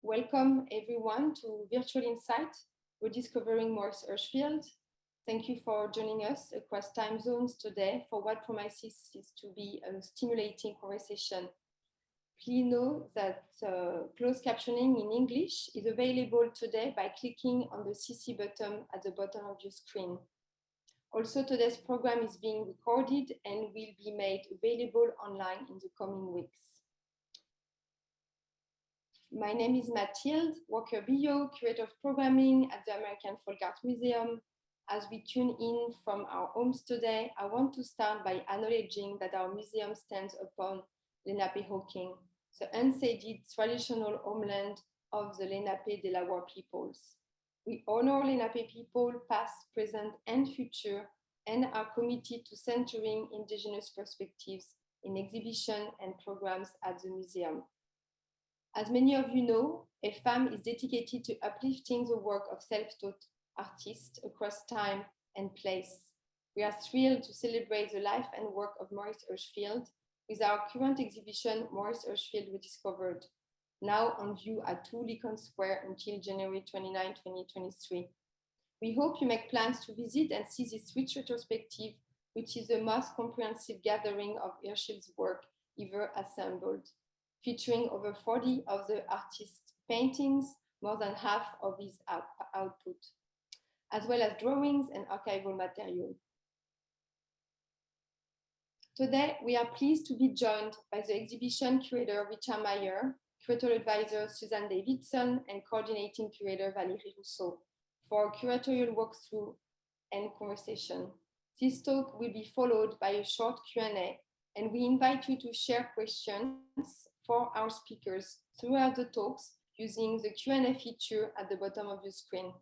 Welcome everyone to Virtual Insight, Rediscovering Maurice Hirshfield. Thank you for joining us across time zones today for what promises to be a stimulating conversation. Please know that closed captioning in English is available today by clicking on the CC button at the bottom of your screen. Also, today's program is being recorded and will be made available online in the coming weeks. My name is Mathilde Walker-Billo, Curator of Programming at the American Folk Art Museum. As we tune in from our homes today, I want to start by acknowledging that our museum stands upon Lenape-Hawking, the unceded traditional homeland of the Lenape-Delaware peoples. We honor Lenape people, past, present, and future, and are committed to centering Indigenous perspectives in exhibition and programs at the museum. As many of you know, FAM is dedicated to uplifting the work of self-taught artists across time and place. We are thrilled to celebrate the life and work of Maurice Hirshfield with our current exhibition, Maurice Hirshfield Rediscovered, now on view at 2 Lincoln Square until January 29, 2023. We hope you make plans to visit and see this rich retrospective, which is the most comprehensive gathering of Hirshfield's work ever assembled, featuring over 40 of the artist's paintings, more than half of his output, as well as drawings and archival material. Today, we are pleased to be joined by the exhibition curator, Richard Meyer, curatorial advisor, Suzanne Davidson, and coordinating curator, Valérie Rousseau, for a curatorial walkthrough and conversation. This talk will be followed by a short Q&A, and we invite you to share questions for our speakers throughout the talks using the Q&A feature at the bottom of your screen.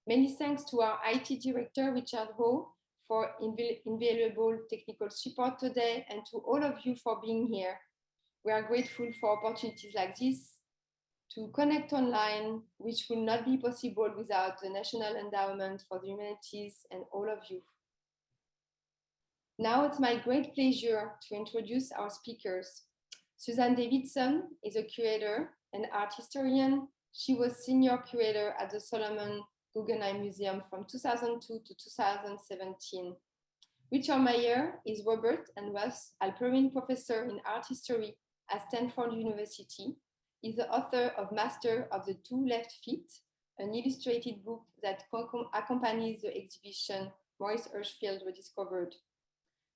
Many thanks to our IT director, Richard Ho, for invaluable technical support today, and to all of you for being here. We are grateful for opportunities like this to connect online, which will not be possible without the National Endowment for the Humanities and all of you. Now it's my great pleasure to introduce our speakers. Suzanne Davidson is a curator and art historian. She was senior curator at the Solomon Guggenheim Museum from 2002 to 2017. Richard Meyer is Robert and Russ Alperin Professor in Art History at Stanford University. He's the author of Master of the Two Left Feet, an illustrated book that accompanies the exhibition Maurice Hirshfield Rediscovered.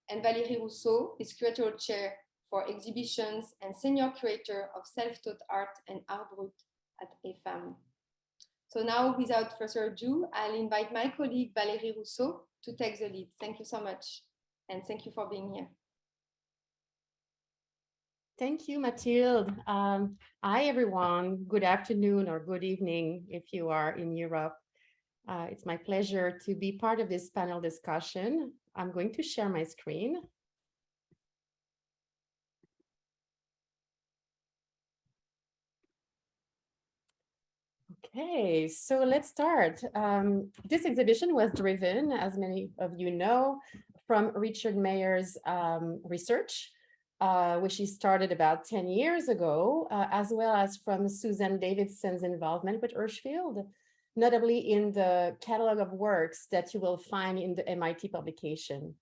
And Valérie Rousseau is curatorial chair for exhibitions and senior curator of self-taught art and art brut at FAM. So now, without further ado, I'll invite my colleague Valérie Rousseau to take the lead. Thank you so much, and thank you for being here. Thank you, Mathilde. Hi, everyone. Good afternoon or good evening if you are in Europe. It's my pleasure to be part of this panel discussion. I'm going to share my screen. Okay, so let's start. This exhibition was driven, as many of you know, from Richard Meyer's research, which he started about 10 years ago, as well as from Suzanne Davidson's involvement with Hirshfield, notably in the catalog of works that you will find in the MIT publication.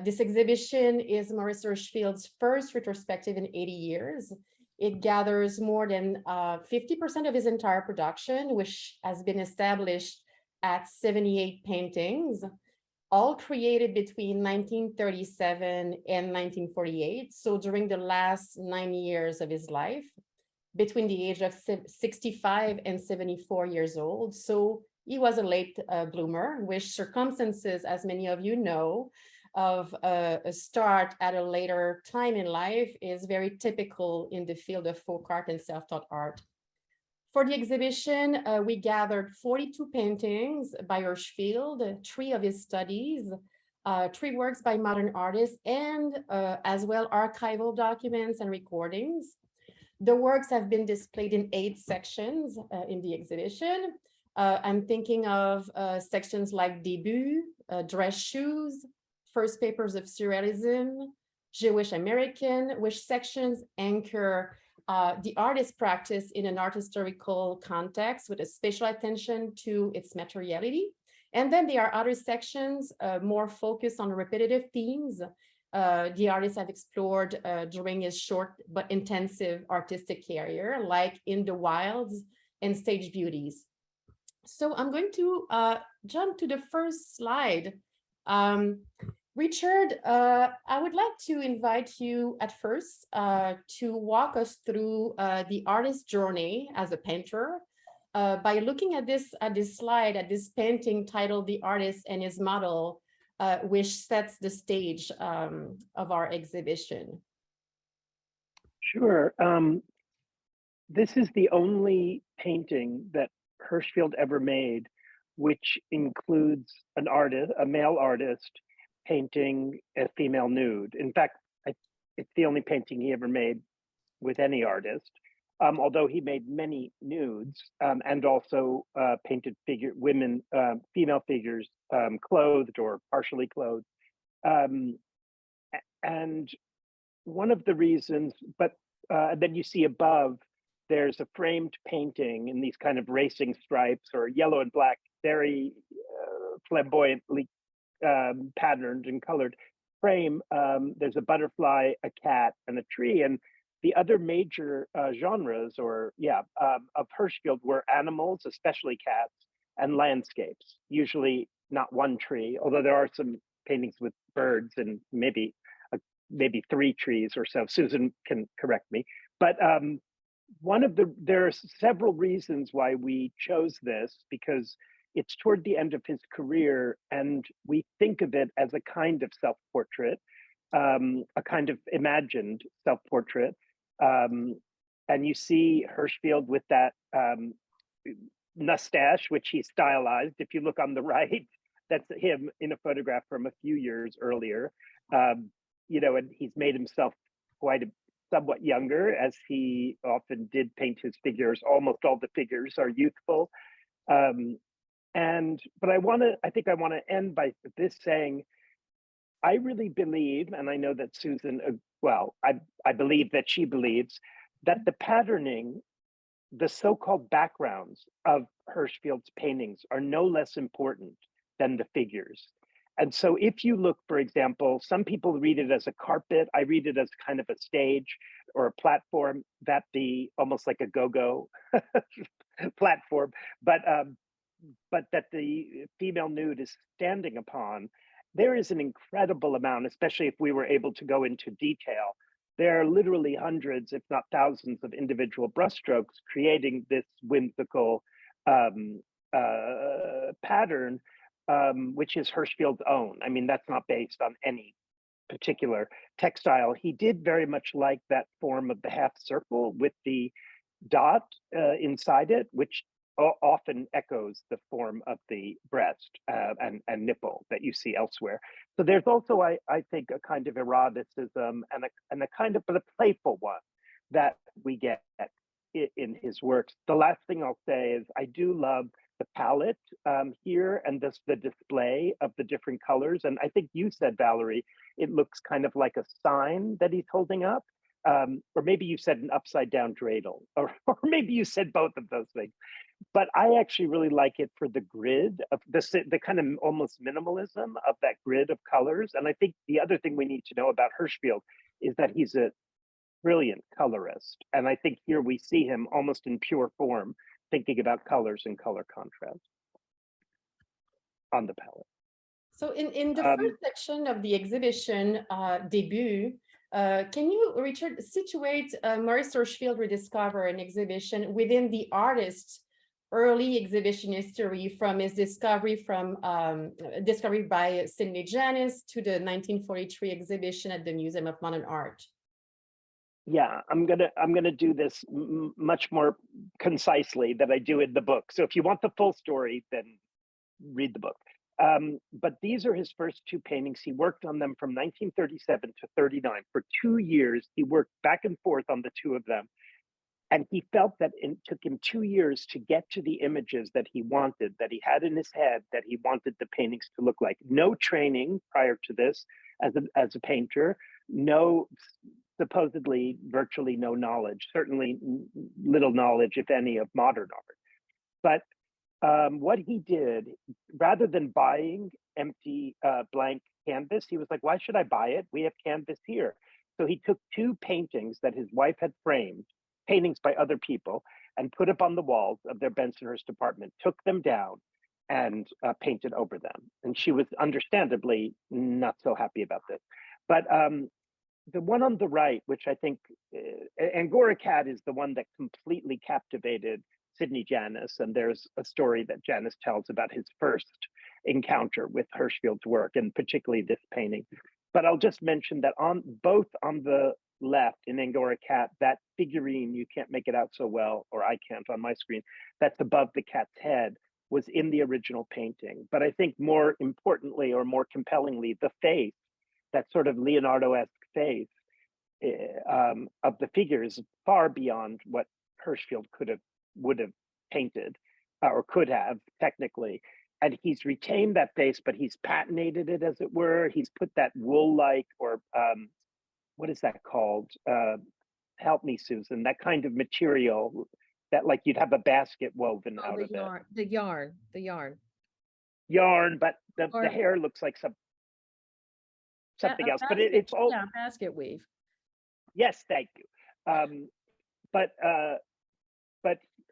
This exhibition is Maurice Hirshfield's first retrospective in 80 years. It gathers more than 50% of his entire production, which has been established at 78 paintings, all created between 1937 and 1948. So during the last 9 years of his life, between the age of 65 and 74 years old. So he was a late bloomer, which circumstances, as many of you know, of a start at a later time in life is very typical in the field of folk art and self-taught art. For the exhibition, we gathered 42 paintings by Hirshfield, 3 of his studies, 3 works by modern artists, and as well archival documents and recordings. The works have been displayed in 8 sections in the exhibition. I'm thinking of sections like Début, Dress Shoes, First Papers of Surrealism, Jewish American, which sections anchor the artist practice in an art historical context with a special attention to its materiality. And then there are other sections more focused on repetitive themes the artist have explored during his short but intensive artistic career, like In the Wilds and Stage Beauties. So I'm going to jump to the first slide. Richard, I would like to invite you at first to walk us through the artist's journey as a painter by looking at this slide, at this painting titled The Artist and His Model, which sets the stage of our exhibition. Sure. This is the only painting that Hirshfield ever made, which includes an artist, a male artist, painting a female nude. In fact, it's the only painting he ever made with any artist, although he made many nudes and also painted women, female figures, clothed or partially clothed. And one of the reasons, but then you see above, there's a framed painting in these kind of racing stripes or yellow and black, very flamboyantly patterned and colored frame. There's a butterfly, a cat, and a tree. And the other major genres of Hirshfield were animals, especially cats, and landscapes, usually not one tree, although there are some paintings with birds and maybe 3 trees or so. Susan can correct me. But there are several reasons why we chose this, because it's toward the end of his career, and we think of it as a kind of self-portrait, a kind of imagined self-portrait. And you see Hirshfield with that mustache, which he stylized. If you look on the right, that's him in a photograph from a few years earlier. And he's made himself somewhat younger, as he often did paint his figures. Almost all the figures are youthful. But I think I want to end by this saying, I really believe, and I know that Susan, I believe that she believes, that the patterning, the so-called backgrounds of Hirshfield's paintings are no less important than the figures. And so if you look, for example, some people read it as a carpet. I read it as kind of a stage or a platform, almost like a go-go platform, but that the female nude is standing upon. There is an incredible amount, especially if we were able to go into detail. There are literally hundreds, if not thousands, of individual brushstrokes creating this whimsical pattern, which is Hirshfield's own. I mean, that's not based on any particular textile. He did very much like that form of the half circle with the dot inside it, which often echoes the form of the breast and nipple that you see elsewhere. So there's also, I think, a kind of eroticism and a kind of, but a playful one that we get in his works. The last thing I'll say is I do love the palette here and the display of the different colors. And I think you said, Valérie, it looks kind of like a sign that he's holding up. Or maybe you said an upside down dreidel, or maybe you said both of those things. But I actually really like it for the grid of the kind of almost minimalism of that grid of colors. And I think the other thing we need to know about Hirshfield is that he's a brilliant colorist. And I think here we see him almost in pure form, thinking about colors and color contrast on the palette. So in the first section of the exhibition, debut, can you, Richard, situate Maurice Hirshfield Rediscovered an exhibition within the artist's early exhibition history, from his discovery by Sidney Janis to the 1943 exhibition at the Museum of Modern Art? Yeah, I'm gonna do this much more concisely than I do in the book. So if you want the full story, then read the book. But these are his first 2 paintings. He worked on them from 1937 to 39. For 2 years, he worked back and forth on the 2 of them. And he felt that it took him 2 years to get to the images that he wanted, that he had in his head, that he wanted the paintings to look like. No training prior to this as a painter, no supposedly virtually no knowledge, certainly little knowledge, if any, of modern art. But what he did, rather than buying empty blank canvas, he was like, why should I buy it? We have canvas here. So he took two paintings that his wife had framed, paintings by other people, and put up on the walls of their Bensonhurst apartment, took them down and painted over them. And she was understandably not so happy about this. But the one on the right, which I think, Angora Cat is the one that completely captivated Sidney Janis. And there's a story that Janis tells about his first encounter with Hirshfield's work, and particularly this painting. But I'll just mention that on the left in Angora Cat, that figurine, you can't make it out so well, or I can't on my screen, that's above the cat's head, was in the original painting. But I think more importantly, or more compellingly, the face, that sort of Leonardo-esque face of the figure is far beyond what Hirshfield would have painted, or could have technically. And he's retained that face, but he's patinated it, as it were. He's put that wool-like, or what is that called? Help me, Susan. That kind of material that, like, you'd have a basket woven out of it. The yarn. Yarn, but the hair looks like something else. But it's all basket weave. Yes, thank you. But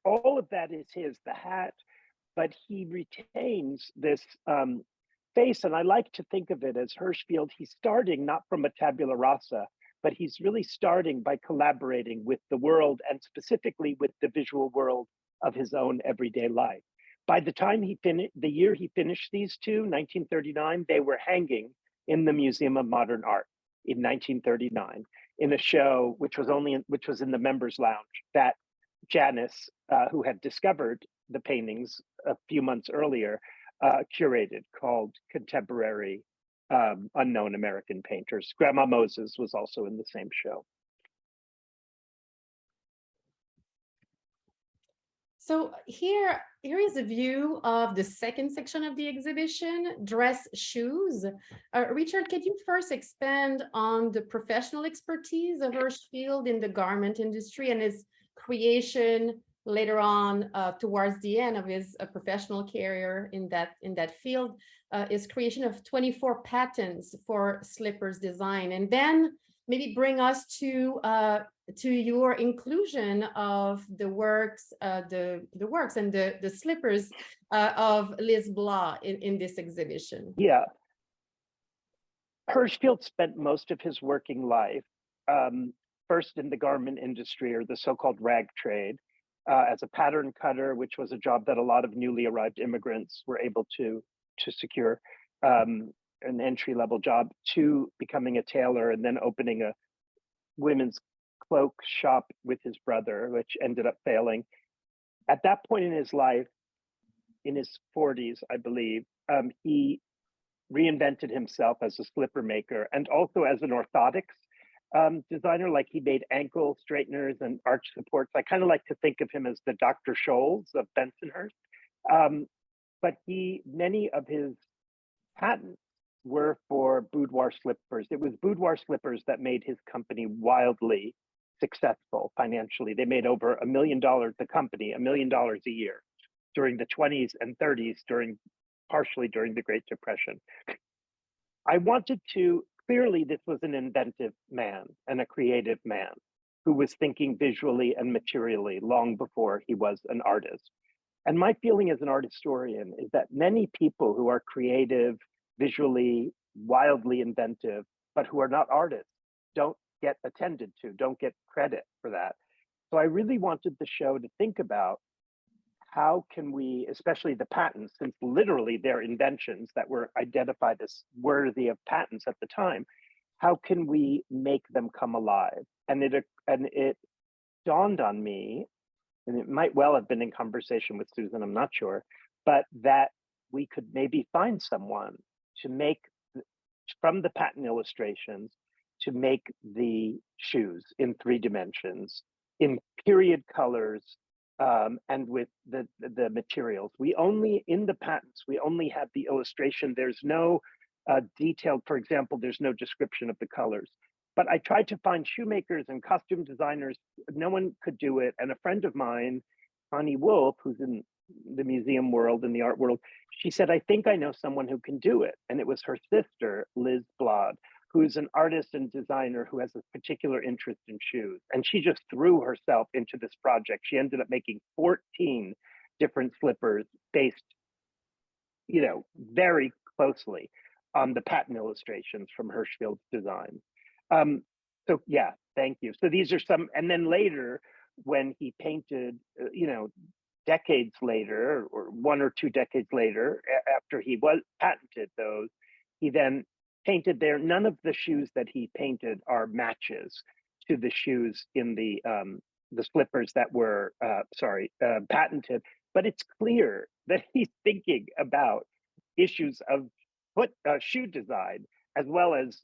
all of that is his. The hat, but he retains this face, and I like to think of it as Hirshfield. He's starting not from a tabula rasa, but he's really starting by collaborating with the world, and specifically with the visual world of his own everyday life. By the time the year he finished these two, 1939, they were hanging in the Museum of Modern Art in 1939 in a show which was in the members' lounge that Janis, who had discovered the paintings a few months earlier, curated, called Contemporary Unknown American Painters. Grandma Moses was also in the same show. So here is a view of the second section of the exhibition, Dress Shoes. Richard, could you first expand on the professional expertise of Hirshfield in the garment industry and his creation later on, towards the end of his professional career in that field, his creation of 24 patents for slippers design, and then maybe bring us to your inclusion of the works, the works and the slippers of Liz Blah in this exhibition. Yeah, Hirshfield spent most of his working life first in the garment industry, or the so-called rag trade, as a pattern cutter, which was a job that a lot of newly arrived immigrants were able to secure, an entry-level job, to becoming a tailor and then opening a women's cloak shop with his brother, which ended up failing. At that point in his life, in his 40s, I believe, he reinvented himself as a slipper maker and also as an orthotics designer. Like, he made ankle straighteners and arch supports. I kind of like to think of him as the Dr. Scholl's of Bensonhurst. But many of his patents were for boudoir slippers. It was boudoir slippers that made his company wildly successful financially. They made over $1 million, the company, $1 million a year during the 20s and 30s, partially during the Great Depression. I wanted to, clearly this was an inventive man and a creative man who was thinking visually and materially long before he was an artist. And my feeling as an art historian is that many people who are creative, visually, wildly inventive, but who are not artists, don't get attended to, don't get credit for that. So I really wanted the show to think about how can we, especially the patents, since literally they're inventions that were identified as worthy of patents at the time, how can we make them come alive? And it dawned on me, and it might well have been in conversation with Susan, I'm not sure, but that we could maybe find someone to make, from the patent illustrations, to make the shoes in 3 dimensions, in period colors, and with the materials. We only, in the patents, we only have the illustration. There's no detailed, for example, there's no description of the colors. But I tried to find shoemakers and costume designers. No one could do it. And a friend of mine, Connie Wolf, who's in the museum world and the art world, she said, I think I know someone who can do it. And it was her sister, Liz Blod, who's an artist and designer who has a particular interest in shoes. And she just threw herself into this project. She ended up making 14 different slippers based, very closely on the patent illustrations from Hirshfield's design. So yeah, thank you. So these are some, and then later when he painted, decades later, or 1 or 2 decades later, after he was patented those, he then painted there. None of the shoes that he painted are matches to the shoes in the slippers that were patented. But it's clear that he's thinking about issues of shoe design, as well as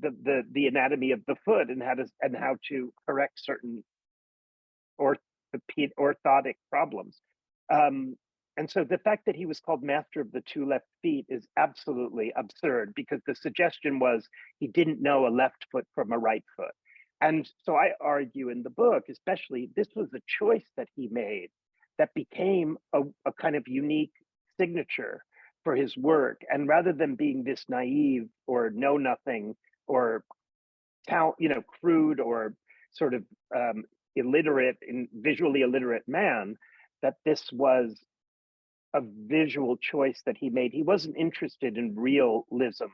the anatomy of the foot and how to correct certain orthotic problems. And so the fact that he was called master of the 2 left feet is absolutely absurd, because the suggestion was he didn't know a left foot from a right foot. And so I argue in the book, especially, this was a choice that he made that became a kind of unique signature for his work. And rather than being this naive or know nothing or crude or sort of illiterate and visually illiterate man, that this was a visual choice that he made. He wasn't interested in realism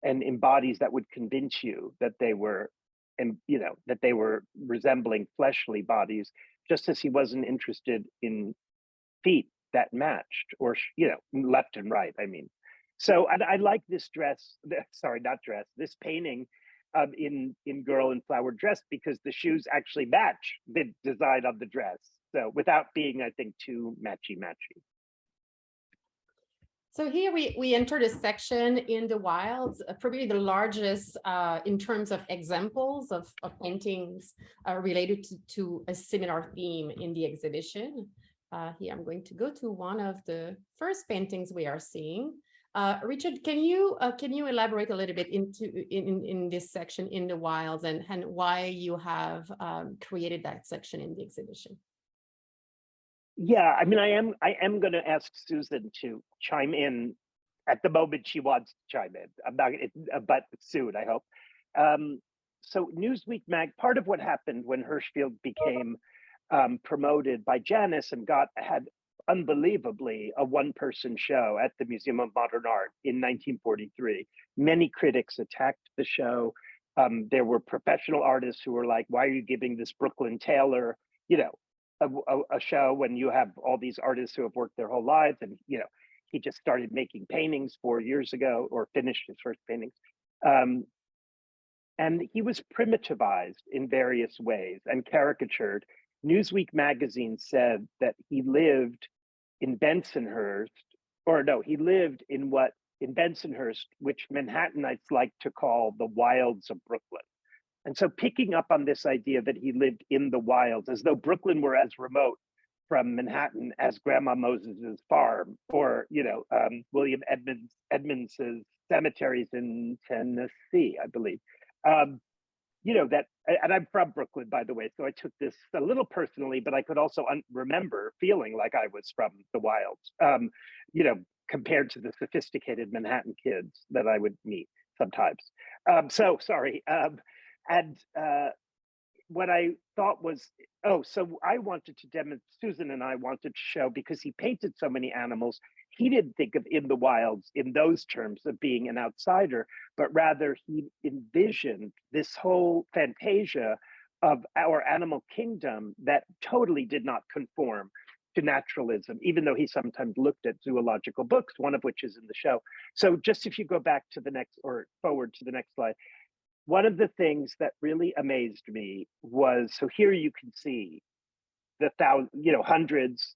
and in bodies that would convince you that they were, and that they were resembling fleshly bodies, just as he wasn't interested in feet that matched, or left and right, I mean. So I like this this painting in Girl in Flowered Dress, because the shoes actually match the design of the dress, so without being, I think, too matchy. So here we entered a section in the wilds, probably the largest in terms of examples of paintings related to a similar theme in the exhibition. Here I'm going to go to one of the first paintings we are seeing. Richard, can you elaborate a little bit in this section in the wilds, and why you have created that section in the exhibition? Yeah, I mean, I am going to ask Susan to chime in at the moment she wants to chime in. I'm not, but soon, I hope. So Newsweek part of what happened when Hirshfield became promoted by Janus and had unbelievably a one-person show at the Museum of Modern Art in 1943. Many critics attacked the show. There were professional artists who were like, why are you giving this Brooklyn Taylor, a show when you have all these artists who have worked their whole lives? And, he just started making paintings 4 years ago, or finished his first paintings. And he was primitivized in various ways and caricatured. Newsweek magazine said that he lived in Bensonhurst, he lived in Bensonhurst, which Manhattanites like to call the wilds of Brooklyn. And so picking up on this idea that he lived in the wilds, as though Brooklyn were as remote from Manhattan as Grandma Moses's farm, or, William Edmonds's cemeteries in Tennessee, I believe. That, and I'm from Brooklyn, by the way, so I took this a little personally, but I could also remember feeling like I was from the wilds, compared to the sophisticated Manhattan kids that I would meet sometimes. So sorry. And what I thought was, so I wanted to demonstrate, Susan and I wanted to show, because he painted so many animals, he didn't think of in the wilds in those terms of being an outsider, but rather he envisioned this whole fantasia of our animal kingdom that totally did not conform to naturalism, even though he sometimes looked at zoological books, one of which is in the show. So just if you go back to the next, or forward to the next slide, one of the things that really amazed me was, so here you can see the hundreds,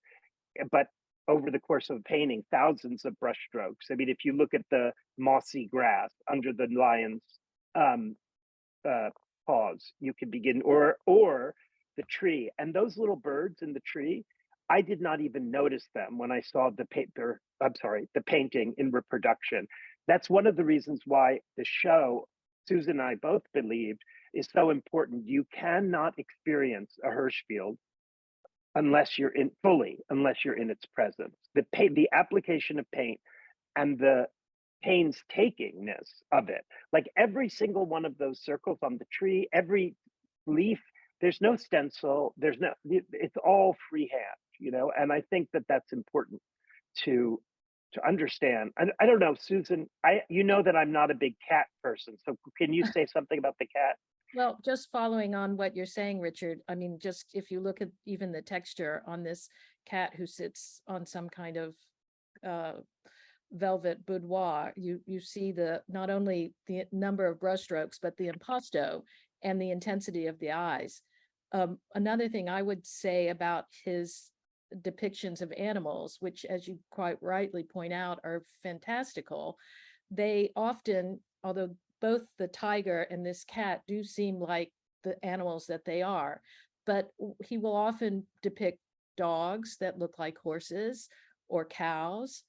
but over the course of a painting, thousands of brush strokes. I mean, if you look at the mossy grass under the lion's paws, you can begin, or the tree. And those little birds in the tree, I did not even notice them when I saw the painting in reproduction. That's one of the reasons why the show, Susan and I both believed, is so important. You cannot experience a Hirshfield unless you're in its presence. The application of paint and the painstakingness of it. Like every single one of those circles on the tree, every leaf, there's no stencil, it's all freehand, and I think that that's important to understand. I don't know, Susan, you know that I'm not a big cat person, so can you say something about the cat? Well, just following on what you're saying, Richard, I mean, just if you look at even the texture on this cat who sits on some kind of velvet boudoir, you see not only the number of brushstrokes, but the impasto and the intensity of the eyes. Another thing I would say about his depictions of animals, which, as you quite rightly point out, are fantastical, they often, although both the tiger and this cat do seem like the animals that they are, but he will often depict dogs that look like horses or cows.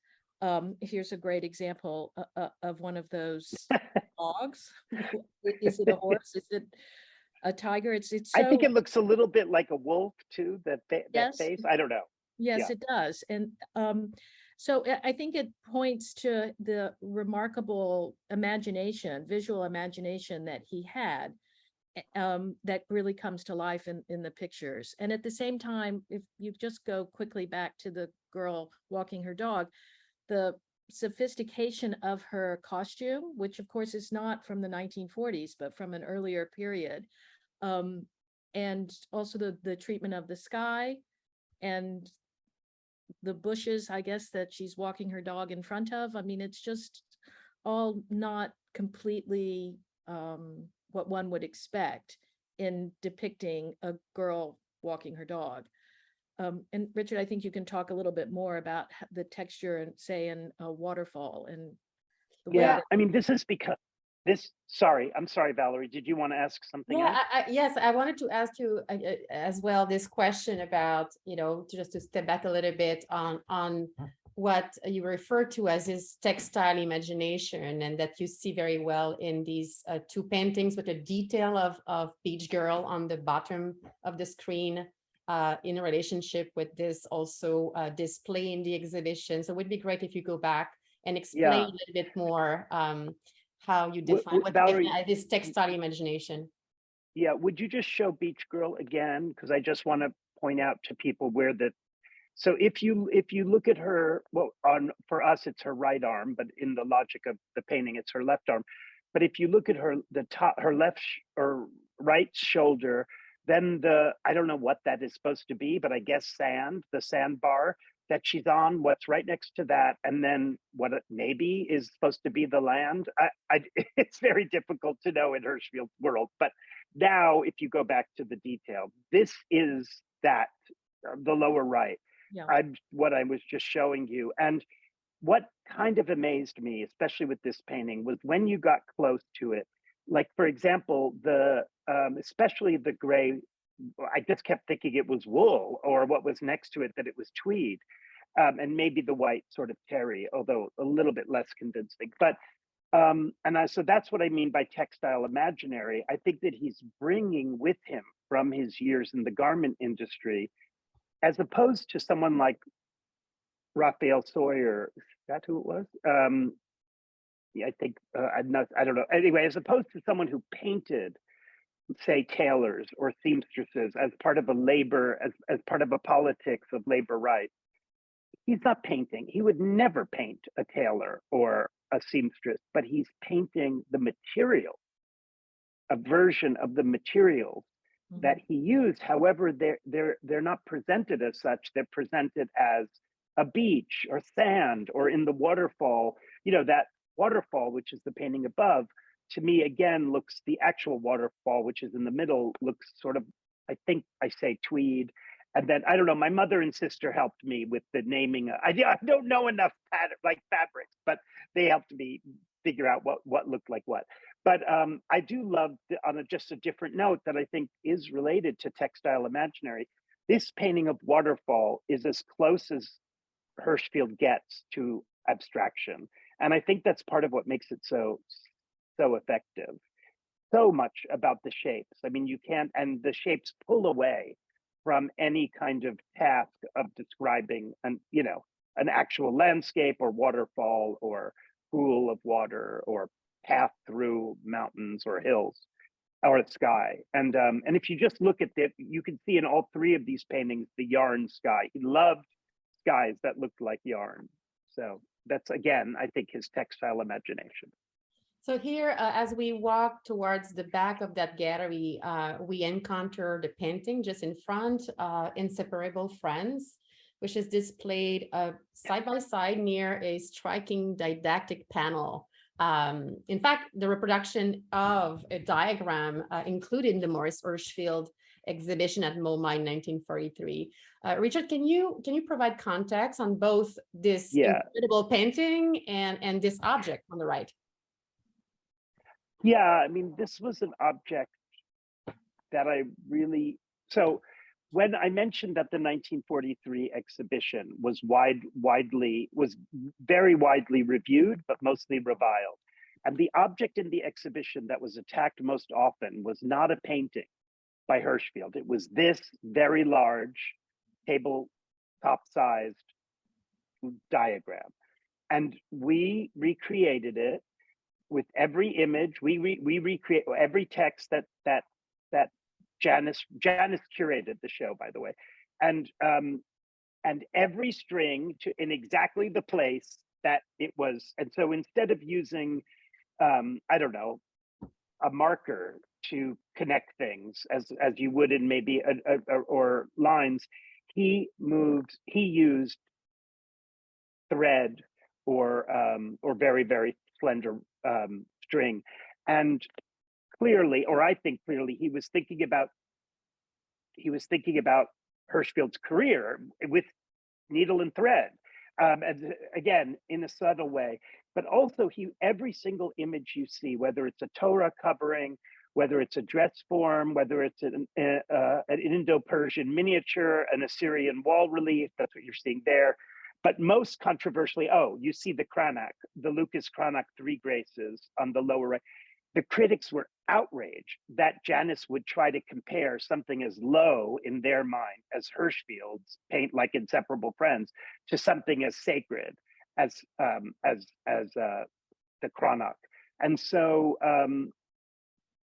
Here's a great example of one of those dogs. Is it a horse? Is it a tiger? It's so. I think it looks a little bit like a wolf too. That Yes. face. I don't know. Yes, Yeah. it does. And so I think it points to the remarkable visual imagination that he had, that really comes to life in the pictures. And at the same time, if you just go quickly back to the girl walking her dog, the sophistication of her costume, which of course is not from the 1940s, but from an earlier period, and also the treatment of the sky and the bushes, I guess, that she's walking her dog in front of. I mean, it's just all not completely what one would expect in depicting a girl walking her dog. And Richard, I think you can talk a little bit more about the texture and say in a Waterfall and the way that. I mean, this is because sorry, I'm sorry, Valérie, did you want to ask something else? Yes, I wanted to ask you as well this question about, just to step back a little bit on what you refer to as his textile imagination, and that you see very well in these two paintings with a detail of Beach Girl on the bottom of the screen, in relationship with this also display in the exhibition. So it would be great if you go back and explain a little bit more how you define what Valérie, this textile imagination. Yeah, would you just show Beach Girl again? Because I just want to point out to people where so if you look at her, well, for us it's her right arm, but in the logic of the painting, it's her left arm. But if you look at her left or right shoulder, then I don't know what that is supposed to be, but I guess the sandbar that she's on, what's right next to that, and then what it maybe is supposed to be the land. It's very difficult to know in Hirshfield's world. But now, if you go back to the detail, this is the lower right. Yeah. What I was just showing you. And what kind of amazed me, especially with this painting, was when you got close to it. Like, for example, especially the gray, I just kept thinking it was wool, or what was next to it, that it was tweed, and maybe the white sort of terry, although a little bit less convincing. But so that's what I mean by textile imaginary. I think that he's bringing with him from his years in the garment industry, as opposed to someone like Raphael Sawyer. Is that who it was? I think I don't know. Anyway, as opposed to someone who painted, say, tailors or seamstresses as part of a labor, as part of a politics of labor rights. He's not painting. He would never paint a tailor or a seamstress, but he's painting the material, a version of the materials that he used. However, they're not presented as such. They're presented as a beach or sand, or in the Waterfall, that Waterfall, which is the painting above, to me, again, the actual Waterfall, which is in the middle, looks sort of, I think I say tweed. And then, I don't know, my mother and sister helped me with the naming. I don't know enough fabrics, but they helped me figure out what looked like what. But I do love, on just a different note that I think is related to textile imaginary, this painting of Waterfall is as close as Hirshfield gets to abstraction. And I think that's part of what makes it so effective. so much about the shapes. I mean, you can't, and the shapes pull away from any kind of task of describing an actual landscape or waterfall or pool of water or path through mountains or hills or a sky. And if you just look at it, you can see in all three of these paintings the yarn sky. He loved skies that looked like yarn. So that's, again, I think, his textile imagination. So here, as we walk towards the back of that gallery, we encounter the painting just in front, Inseparable Friends, which is displayed side by side near a striking didactic panel. In fact, the reproduction of a diagram included in the Morris Hirshfield exhibition at MoMA in 1943. Richard, can you provide context on both this incredible painting and this object on the right? Yeah, I mean, this was an object that so when I mentioned that the 1943 exhibition was very widely reviewed, but mostly reviled. And the object in the exhibition that was attacked most often was not a painting by Hirshfield. It was this very large tabletop-sized diagram. And we recreated it with every image. We recreate every text that Janice curated the show, by the way, and every string in exactly the place that it was. And so instead of using I don't know, a marker to connect things as you would in maybe or lines, he used thread or very, very slender string. And clearly, or I think clearly, he was thinking about Hirshfield's career with needle and thread, and again, in a subtle way. But also, every single image you see, whether it's a Torah covering, whether it's a dress form, whether it's an Indo-Persian miniature, an Assyrian wall relief, that's what you're seeing there. But most controversially, you see the Cranach, the Lucas Cranach Three Graces on the lower right. The critics were outraged that Janice would try to compare something as low in their mind as Hirshfield's paint like Inseparable Friends to something as sacred as the Cranach. And so,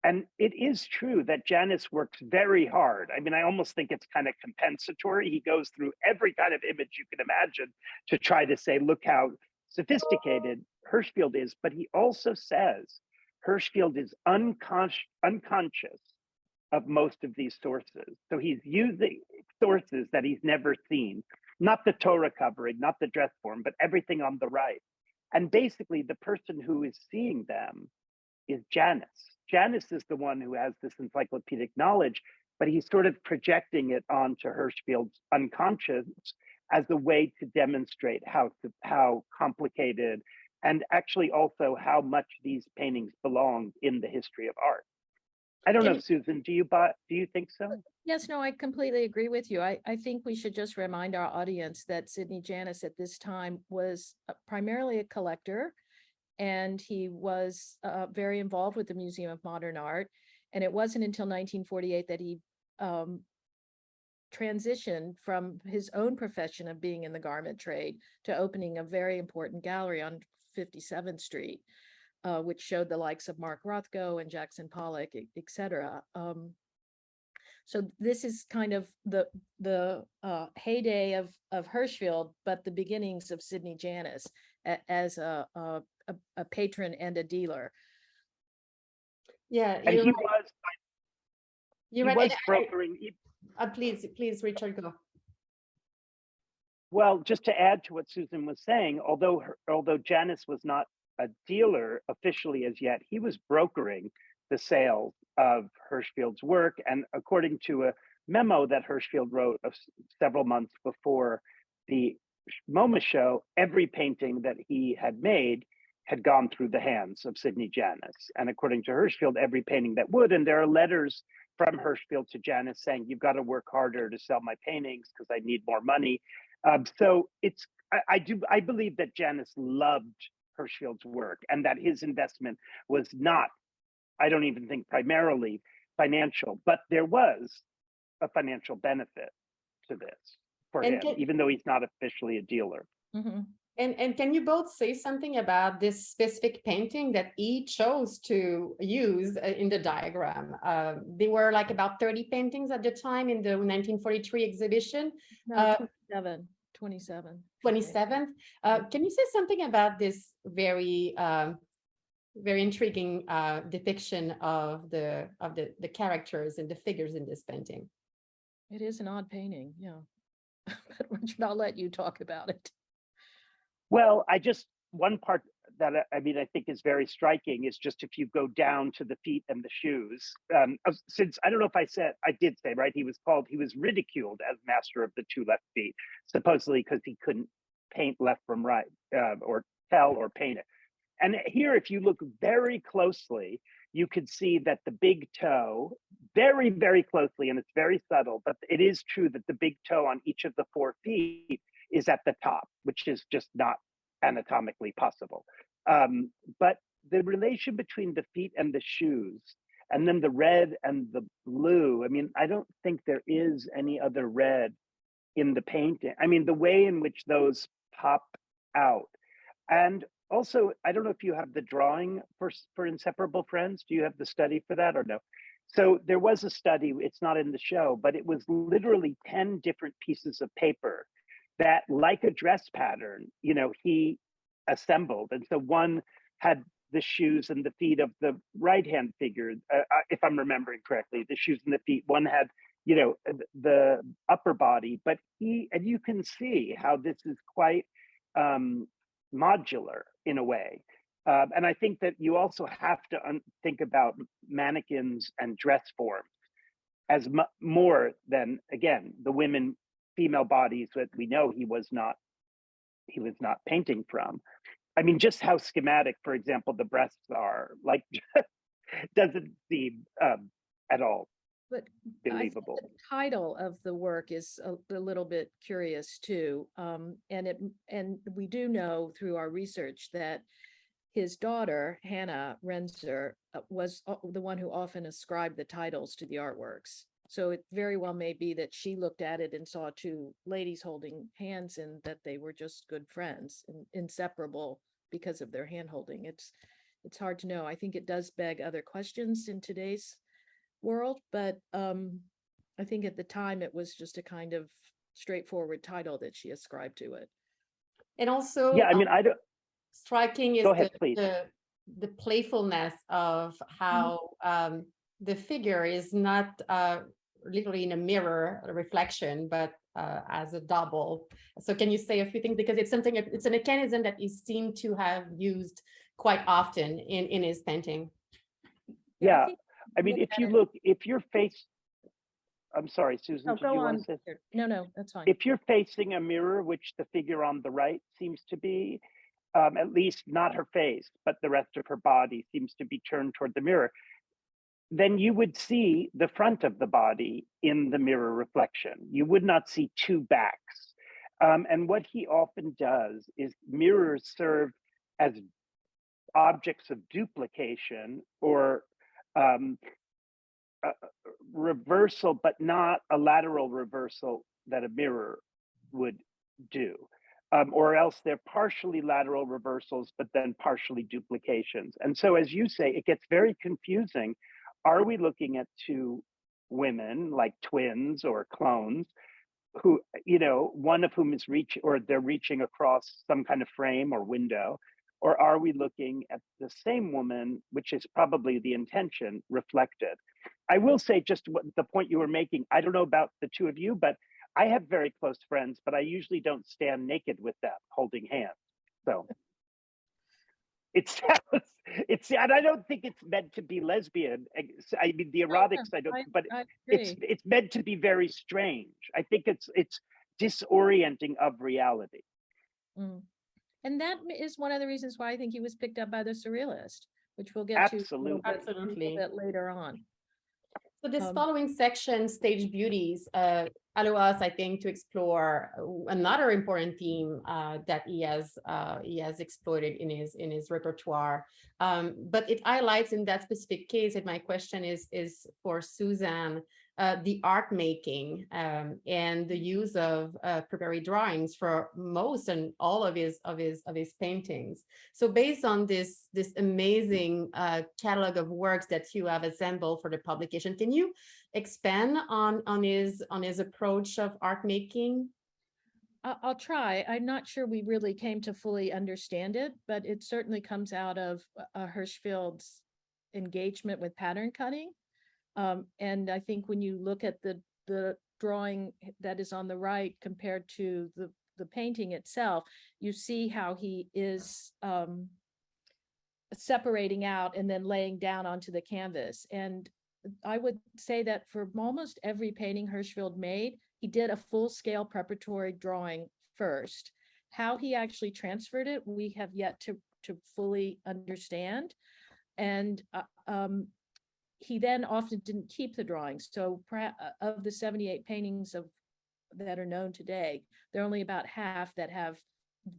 and it is true that Janice works very hard. I mean, I almost think it's kind of compensatory. He goes through every kind of image you can imagine to try to say, look how sophisticated Hirshfield is. But he also says Hirshfield is unconscious of most of these sources. So he's using sources that he's never seen, not the Torah covering, not the dress form, but everything on the right. And basically the person who is seeing them is Janice. Janice is the one who has this encyclopedic knowledge, but he's sort of projecting it onto Hirshfield's unconscious as a way to demonstrate how complicated and actually also how much these paintings belong in the history of art. I don't know, Susan, do you think so? Yes, no, I completely agree with you. I think we should just remind our audience that Sidney Janis at this time was primarily a collector, and he was very involved with the Museum of Modern Art. And it wasn't until 1948 that he transitioned from his own profession of being in the garment trade to opening a very important gallery on 57th Street, which showed the likes of Mark Rothko and Jackson Pollock, et cetera. So this is kind of the heyday of Hirshfield, but the beginnings of Sidney Janis as a patron and a dealer. Yeah, and he was brokering. Please, Richard, go. Well, just to add to what Susan was saying, although Janis was not a dealer officially as yet, he was brokering the sales of Hirshfield's work. And according to a memo that Hirshfield wrote several months before the MoMA show, every painting that he had made had gone through the hands of Sidney Janis. And according to Hirshfield, every painting that would. And there are letters from Hirshfield to Janis saying, you've got to work harder to sell my paintings because I need more money. So I believe that Janis loved Hirshfield's work and that his investment was not I don't even think primarily financial, but there was a financial benefit to this for him, even though he's not officially a dealer. Mm-hmm. And can you both say something about this specific painting that he chose to use in the diagram? There were like about 30 paintings at the time in the 1943 exhibition. No, 27. 27. Can you say something about this very very intriguing depiction of the characters and the figures in this painting? It is an odd painting, yeah. But Richard, I'll let you talk about it. Well, one part that I think is very striking is just if you go down to the feet and the shoes. Since I don't know if I did say, right, he was ridiculed as master of the two left feet, supposedly because he couldn't paint left from right, or tell or paint it. And here, if you look very closely, you could see that the big toe, very, very closely, and it's very subtle, but it is true that the big toe on each of the 4 feet is at the top, which is just not anatomically possible. But the relation between the feet and the shoes, and then the red and the blue, I mean, I don't think there is any other red in the painting. I mean, the way in which those pop out. And also, I don't know if you have the drawing for Inseparable Friends. Do you have the study for that or no? So there was a study, it's not in the show, but it was literally 10 different pieces of paper that, like a dress pattern, he assembled. And so one had the shoes and the feet of the right-hand figure, if I'm remembering correctly, the shoes and the feet. One had, the upper body, but and you can see how this is quite modular in a way. And I think that you also have to think about mannequins and dress forms as more than, again, the female bodies that we know he was not painting from. I mean, just how schematic, for example, the breasts are, like, doesn't seem at all But believable. I think the title of the work is a little bit curious too, and we do know through our research that his daughter Hannah Renzer was the one who often ascribed the titles to the artworks. So it very well may be that she looked at it and saw 2 ladies holding hands and that they were just good friends and inseparable because of their hand holding. It's hard to know. I think it does beg other questions in today's world, but I think at the time it was just a kind of straightforward title that she ascribed to it. And also, yeah, I mean, I don't. Striking is Go ahead, the playfulness of how the figure is not literally in a mirror reflection, but as a double. So can you say a few things, because it's a mechanism that you seem to have used quite often in his painting. Yeah, I mean, if you're faced, I'm sorry, Susan, Oh, did you want to say? No, that's fine. If you're facing a mirror, which the figure on the right seems to be, at least not her face, but the rest of her body seems to be turned toward the mirror, then you would see the front of the body in the mirror reflection. You would not see 2 backs. And what he often does is mirrors serve as objects of duplication or reversal, but not a lateral reversal that a mirror would do. Or else they're partially lateral reversals, but then partially duplications. And so, as you say, it gets very confusing. Are we looking at 2 women, like twins or clones, who, one of whom is they're reaching across some kind of frame or window? Or are we looking at the same woman, which is probably the intention, reflected? I will say just the point you were making, I don't know about the 2 of you, but I have very close friends, but I usually don't stand naked with them holding hands. So and I don't think it's meant to be lesbian. I mean, the erotics, but it's meant to be very strange. I think it's disorienting of reality. Mm. And that is one of the reasons why I think he was picked up by the Surrealists, which we'll get to a little bit later on. So this following section, Stage Beauties, allow us, I think, to explore another important theme that he has exploited in his repertoire. But it highlights in that specific case, and my question is for Suzanne, the art making and the use of preparatory drawings for most and all of his paintings. So based on this amazing catalog of works that you have assembled for the publication, can you expand on his approach of art making? I'll try. I'm not sure we really came to fully understand it, but it certainly comes out of Hirshfield's engagement with pattern cutting. And I think when you look at the drawing that is on the right compared to the painting itself, you see how he is separating out and then laying down onto the canvas. And I would say that for almost every painting Hirshfield made, he did a full-scale preparatory drawing first. How he actually transferred it, we have yet to fully understand. And he then often didn't keep the drawings. So of the 78 paintings that are known today, there are only about half that have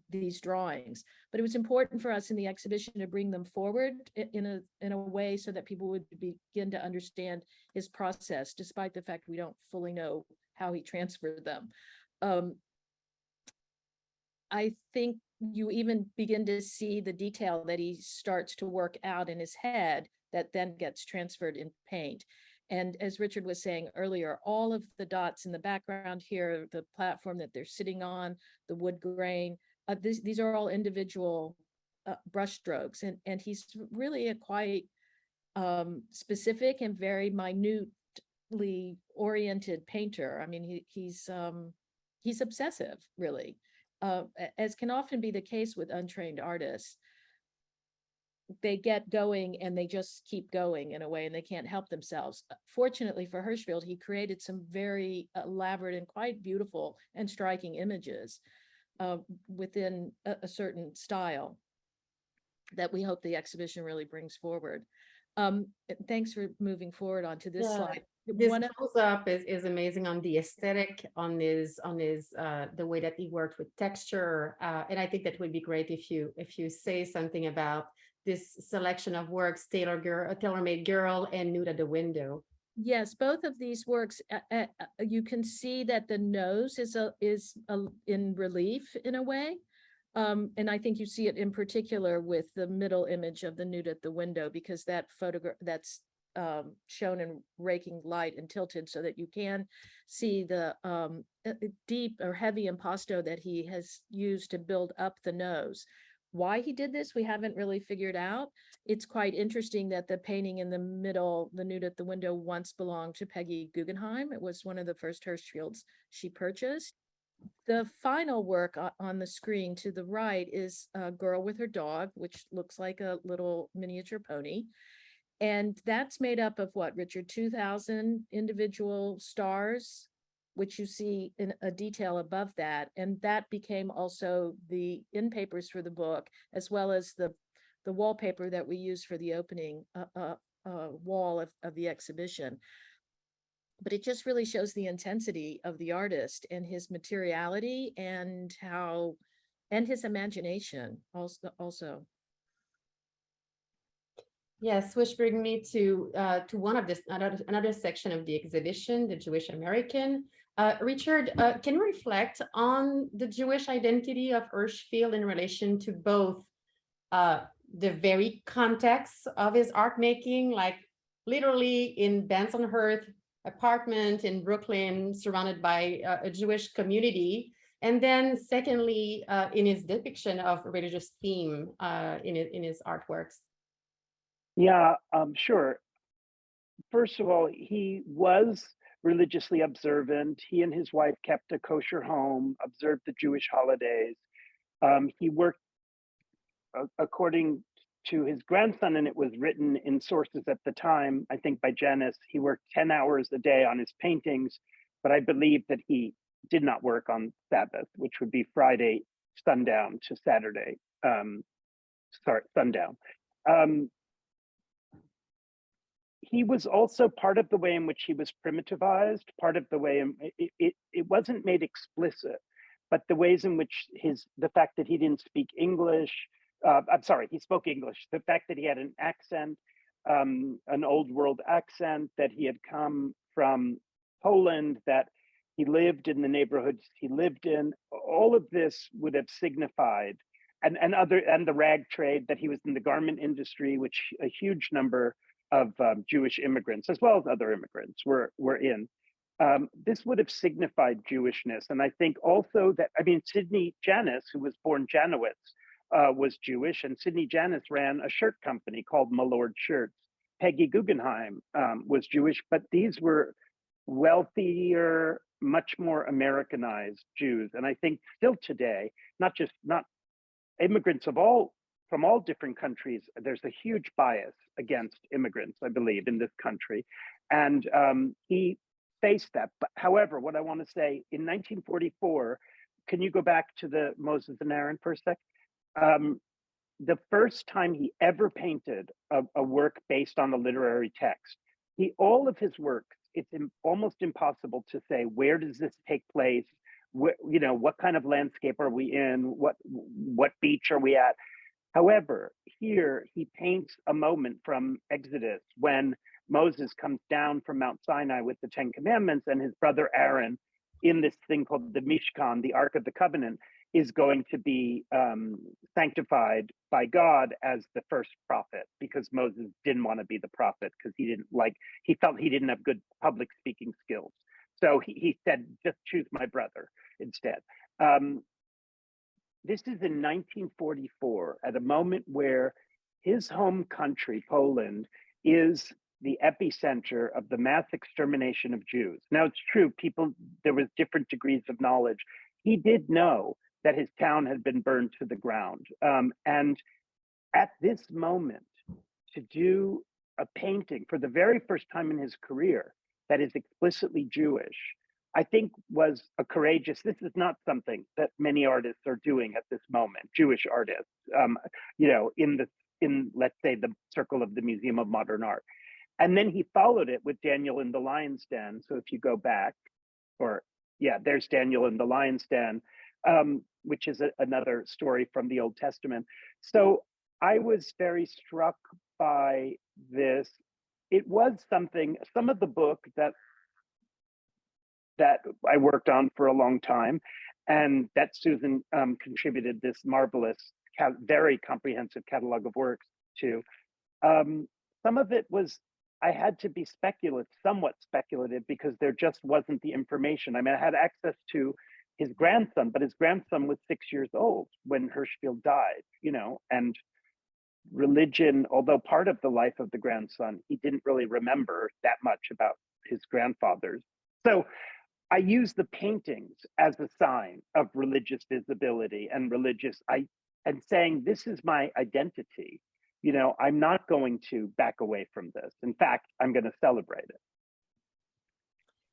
these drawings. But it was important for us in the exhibition to bring them forward in a way so that people would begin to understand his process, despite the fact we don't fully know how he transferred them. I think you even begin to see the detail that he starts to work out in his head that then gets transferred in paint. And as Richard was saying earlier, all of the dots in the background here, the platform that they're sitting on, the wood grain, these are all individual brush strokes. And he's really a quite specific and very minutely oriented painter. I mean, he's obsessive, really, as can often be the case with untrained artists. They get going and they just keep going in a way, and they can't help themselves. Fortunately for Hirshfield, he created some very elaborate and quite beautiful and striking images within a certain style that we hope the exhibition really brings forward. Thanks for moving forward onto this slide. This close-up is amazing on the aesthetic, on his the way that he worked with texture, and I think that would be great if you say something about this selection of works, Tailor-Made Girl and Nude at the Window. Yes, both of these works, you can see that the nose is in relief in a way. And I think you see it in particular with the middle image of the nude at the window, because that photograph that's shown in raking light and tilted so that you can see the deep or heavy impasto that he has used to build up the nose. Why he did this, we haven't really figured out. It's quite interesting that the painting in the middle, the nude at the window, once belonged to Peggy Guggenheim. It was one of the first Hirshfields she purchased. The final work on the screen to the right is a girl with her dog, which looks like a little miniature pony. And that's made up of what, Richard, 2,000 individual stars, which you see in a detail above that. And that became also the in papers for the book, as well as the wallpaper that we use for the opening wall of the exhibition. But it just really shows the intensity of the artist and his materiality and his imagination also. Yes, which brings me to one of another section of the exhibition, the Jewish American. Richard, can you reflect on the Jewish identity of Hirshfield in relation to both the very context of his art making, like literally in Bensonhurst apartment in Brooklyn, surrounded by a Jewish community, and then secondly, in his depiction of religious theme in his artworks? Yeah, sure. First of all, he was religiously observant. He and his wife kept a kosher home, observed the Jewish holidays. He worked according to his grandson, and it was written in sources at the time, I think by Janice, he worked 10 hours a day on his paintings, but I believe that he did not work on Sabbath, which would be Friday sundown to Saturday, sundown. he was also part of the way in which he was primitivized, part of the way it wasn't made explicit, but the ways in which the fact that he didn't speak English, I'm sorry, he spoke English, the fact that he had an accent, an old world accent, that he had come from Poland, that he lived in the neighborhoods he lived in, all of this would have signified, and the rag trade, that he was in the garment industry, which a huge number of Jewish immigrants, as well as other immigrants, were in. This would have signified Jewishness. And I think also that, I mean, Sidney Janis, who was born Janowitz, was Jewish, and Sidney Janis ran a shirt company called Malord Shirts. Peggy Guggenheim was Jewish, but these were wealthier, much more Americanized Jews. And I think still today, not immigrants from all different countries, there's a huge bias against immigrants, I believe, in this country. And he faced that. But however, what I want to say, in 1944, can you go back to the Moses and Aaron for a sec? The first time he ever painted a work based on a literary text, all of his works, it's almost impossible to say, where does this take place? What kind of landscape are we in? What beach are we at? However, here he paints a moment from Exodus when Moses comes down from Mount Sinai with the 10 Commandments, and his brother Aaron, in this thing called the Mishkan, the Ark of the Covenant, is going to be sanctified by God as the first prophet, because Moses didn't want to be the prophet because he felt he didn't have good public speaking skills. So he said, just choose my brother instead. This is in 1944, at a moment where his home country, Poland, is the epicenter of the mass extermination of Jews. Now, it's true, there was different degrees of knowledge. He did know that his town had been burned to the ground. And at this moment, to do a painting for the very first time in his career that is explicitly Jewish, I think was a courageous, this is not something that many artists are doing at this moment, Jewish artists, in let's say the circle of the Museum of Modern Art. And then he followed it with Daniel in the Lion's Den. So if you go back, there's Daniel in the Lion's Den, which is another story from the Old Testament. So I was very struck by this. It was some of the book that I worked on for a long time, and that Susan contributed this marvelous, very comprehensive catalog of works to. Some of it was, I had to be somewhat speculative, because there just wasn't the information. I mean, I had access to his grandson, but his grandson was 6 years old when Hirshfield died, and religion, although part of the life of the grandson, he didn't really remember that much about his grandfather's. So I use the paintings as a sign of religious visibility and and saying, this is my identity. I'm not going to back away from this. In fact, I'm going to celebrate it.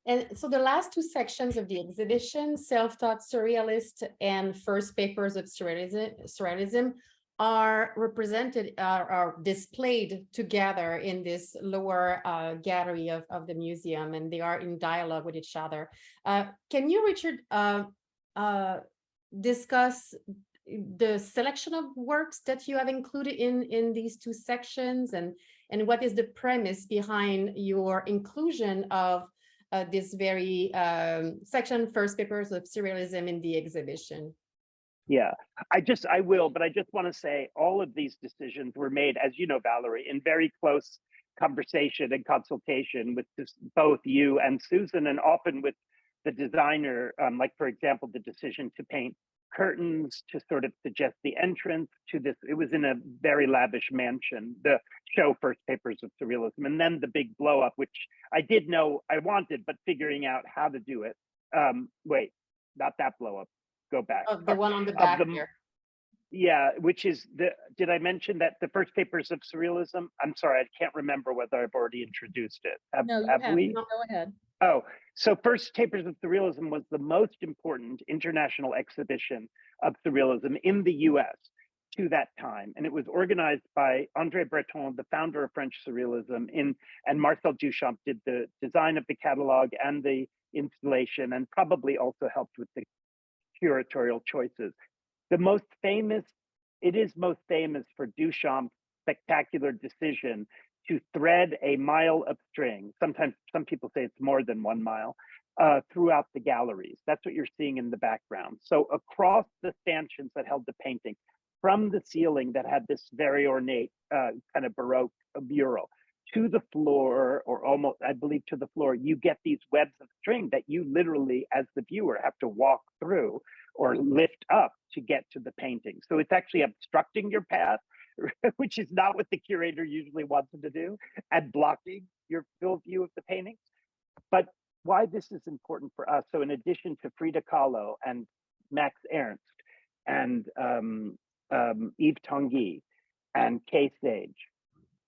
And so the last two sections of the exhibition, Self-Taught Surrealist and First Papers of Surrealism, are represented, are displayed together in this lower gallery of the museum, and they are in dialogue with each other. Can you, Richard, discuss the selection of works that you have included in these two sections, and what is the premise behind your inclusion of this very section, First Papers of Surrealism, in the exhibition? Yeah, I will, but I just want to say all of these decisions were made, as you know, Valérie, in very close conversation and consultation with both you and Susan, and often with the designer, like, for example, the decision to paint curtains to sort of suggest the entrance to this. It was in a very lavish mansion, the show First Papers of Surrealism, and then the big blow up, which I did know I wanted, but figuring out how to do it. Wait, not that blow up. Go back. Oh, the one on the back here. Yeah, which is did I mention that the First Papers of Surrealism? I'm sorry, I can't remember whether I've already introduced it. Have we? No, go ahead. Oh, so First Papers of Surrealism was the most important international exhibition of surrealism in the US. to that time. And it was organized by André Breton, the founder of French Surrealism, and Marcel Duchamp did the design of the catalog and the installation, and probably also helped with the curatorial choices. It is most famous for Duchamp's spectacular decision to thread a mile of string. Sometimes some people say it's more than 1 mile, throughout the galleries. That's what you're seeing in the background. So across the stanchions that held the painting, from the ceiling that had this very ornate kind of Baroque mural, to the floor, or almost, I believe, to the floor, you get these webs of string that you literally, as the viewer, have to walk through or lift up to get to the painting. So it's actually obstructing your path, which is not what the curator usually wants them to do, and blocking your full view of the paintings. But why this is important for us, so in addition to Frida Kahlo and Max Ernst and Yves Tanguy and Kay Sage,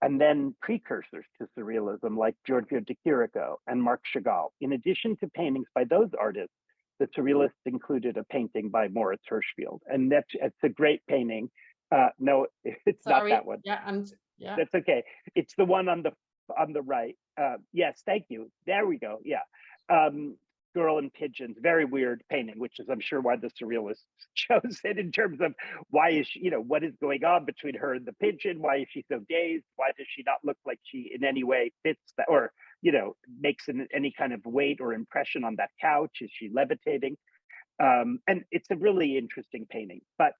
and then precursors to surrealism like Giorgio de Chirico and Marc Chagall, in addition to paintings by those artists, the surrealists included a painting by Moritz Hirshfield, and it's a great painting. No, it's Sorry. not that one. Yeah. That's okay. It's the one on the right. Yes, thank you. There we go. Yeah. Girl and Pigeons, very weird painting, which is, I'm sure, why the surrealists chose it, in terms of why is she, what is going on between her and the pigeon? Why is she so dazed? Why does she not look like she in any way fits that, or, makes any kind of weight or impression on that couch? Is she levitating? And it's a really interesting painting, but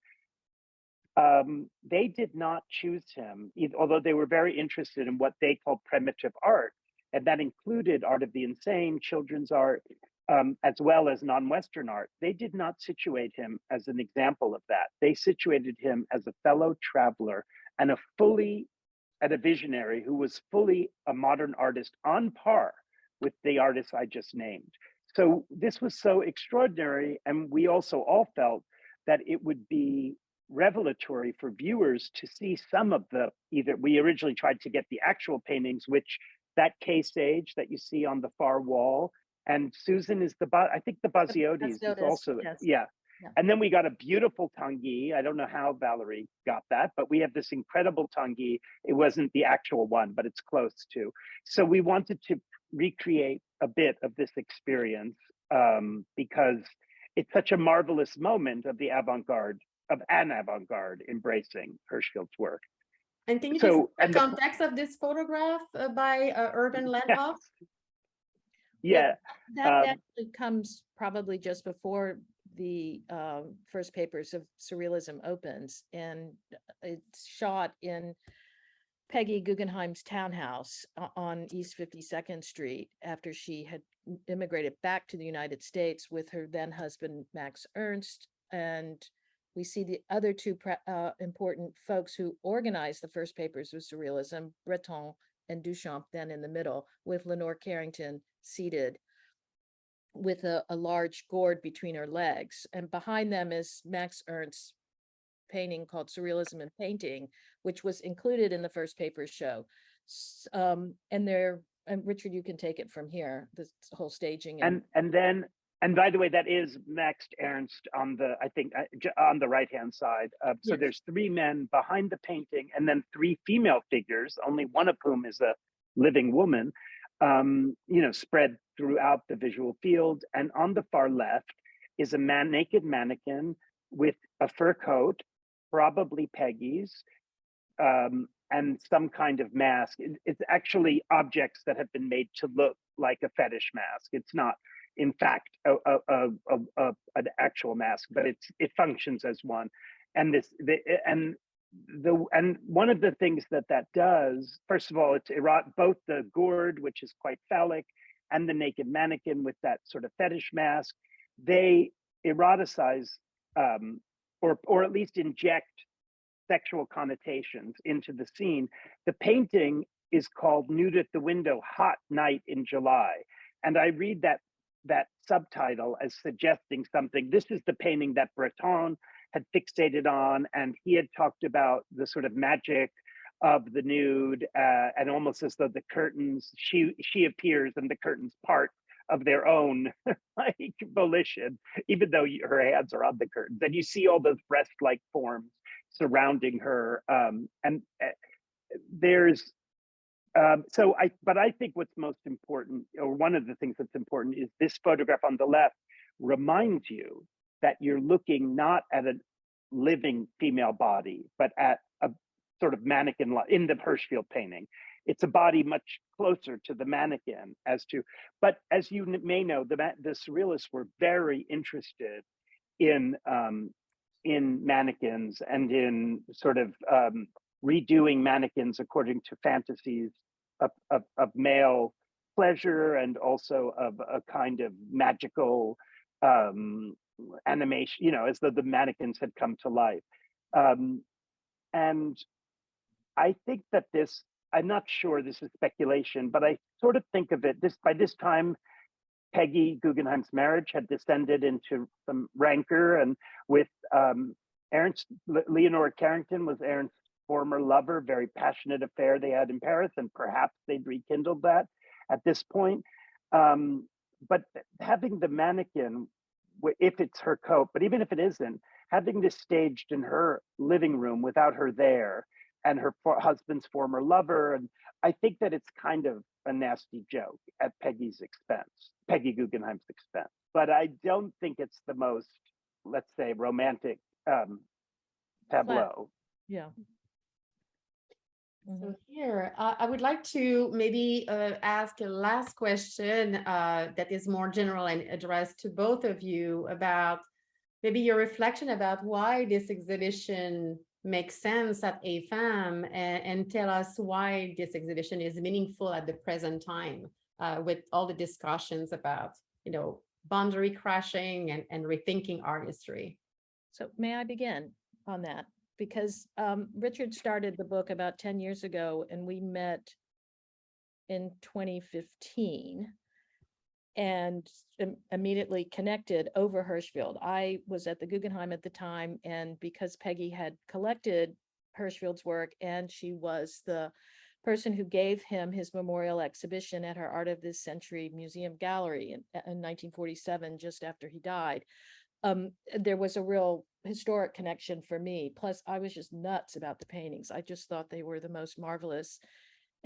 they did not choose him, although they were very interested in what they called primitive art, and that included art of the insane, children's art, as well as non-Western art. They did not situate him as an example of that. They situated him as a fellow traveler and a visionary who was fully a modern artist on par with the artists I just named. So this was so extraordinary, and we also all felt that it would be revelatory for viewers to see some of we originally tried to get the actual paintings, which that Kay Sage that you see on the far wall, and Susan is I think the Basiotis is also, yes. Yeah. And then we got a beautiful Tanguy. I don't know how Valérie got that, but we have this incredible Tanguy. It wasn't the actual one, but it's close to. So we wanted to recreate a bit of this experience, because it's such a marvelous moment of an avant-garde embracing Hirshfield's work. And can you just the context of this photograph by Urban Landhoff? Yeah. That actually comes probably just before the first papers of Surrealism opens, and it's shot in Peggy Guggenheim's townhouse on East 52nd Street after she had immigrated back to the United States with her then husband, Max Ernst. And we see the other two important folks who organized the first papers of Surrealism, Breton and Duchamp, then in the middle, with Lenore Carrington seated with a large gourd between her legs. And behind them is Max Ernst's painting called Surrealism in Painting, which was included in the first papers show. And Richard, you can take it from here, this whole staging. And by the way, that is Max Ernst on the right-hand side. So Yes. There's 3 men behind the painting, and then 3 female figures, only one of whom is a living woman, spread throughout the visual field. And on the far left is a naked mannequin with a fur coat, probably Peggy's, and some kind of mask. It's actually objects that have been made to look like a fetish mask. It's not, in fact, an actual mask, but it functions as one. And one of the things that does, first of all, it's both the gourd, which is quite phallic, and the naked mannequin with that sort of fetish mask. They eroticize, or at least inject sexual connotations into the scene. The painting is called Nude at the Window, Hot Night in July. And I read that subtitle as suggesting something. This is the painting that Breton had fixated on, and he had talked about the sort of magic of the nude, and almost as though the curtains, she appears and the curtains part of their own volition, even though her hands are on the curtains, and you see all those breast-like forms. surrounding her. And there's, but I think what's most important, or one of the things that's important, is this photograph on the left reminds you that you're looking not at a living female body, but at a sort of mannequin in the Hirshfield painting. It's a body much closer to the mannequin but as you may know, the Surrealists were very interested in mannequins and in sort of redoing mannequins according to fantasies of male pleasure, and also of a kind of magical animation, as though the mannequins had come to life. And I think that I'm not sure, this is speculation, but I sort of think of it, by this time, Peggy Guggenheim's marriage had descended into some rancor, and with Leonora Carrington was Ernst's former lover, very passionate affair they had in Paris, and perhaps they'd rekindled that at this point. But having the mannequin, if it's her coat, but even if it isn't, having this staged in her living room without her there, and her husband's former lover, and I think that it's kind of a nasty joke at Peggy Guggenheim's expense. But I don't think it's the most, let's say, romantic tableau. Yeah. So here, I would like to maybe ask a last question that is more general and addressed to both of you, about maybe your reflection about why this exhibition makes sense at AFAM, and tell us why this exhibition is meaningful at the present time, with all the discussions about, boundary crashing and rethinking art history. So may I begin on that? Because Richard started the book about 10 years ago, and we met in 2015 and immediately connected over Hirshfield. I was at the Guggenheim at the time, and because Peggy had collected Hirshfield's work, and she was the person who gave him his memorial exhibition at her Art of this Century Museum Gallery in 1947, just after he died, there was a real historic connection for me. Plus, I was just nuts about the paintings. I just thought they were the most marvelous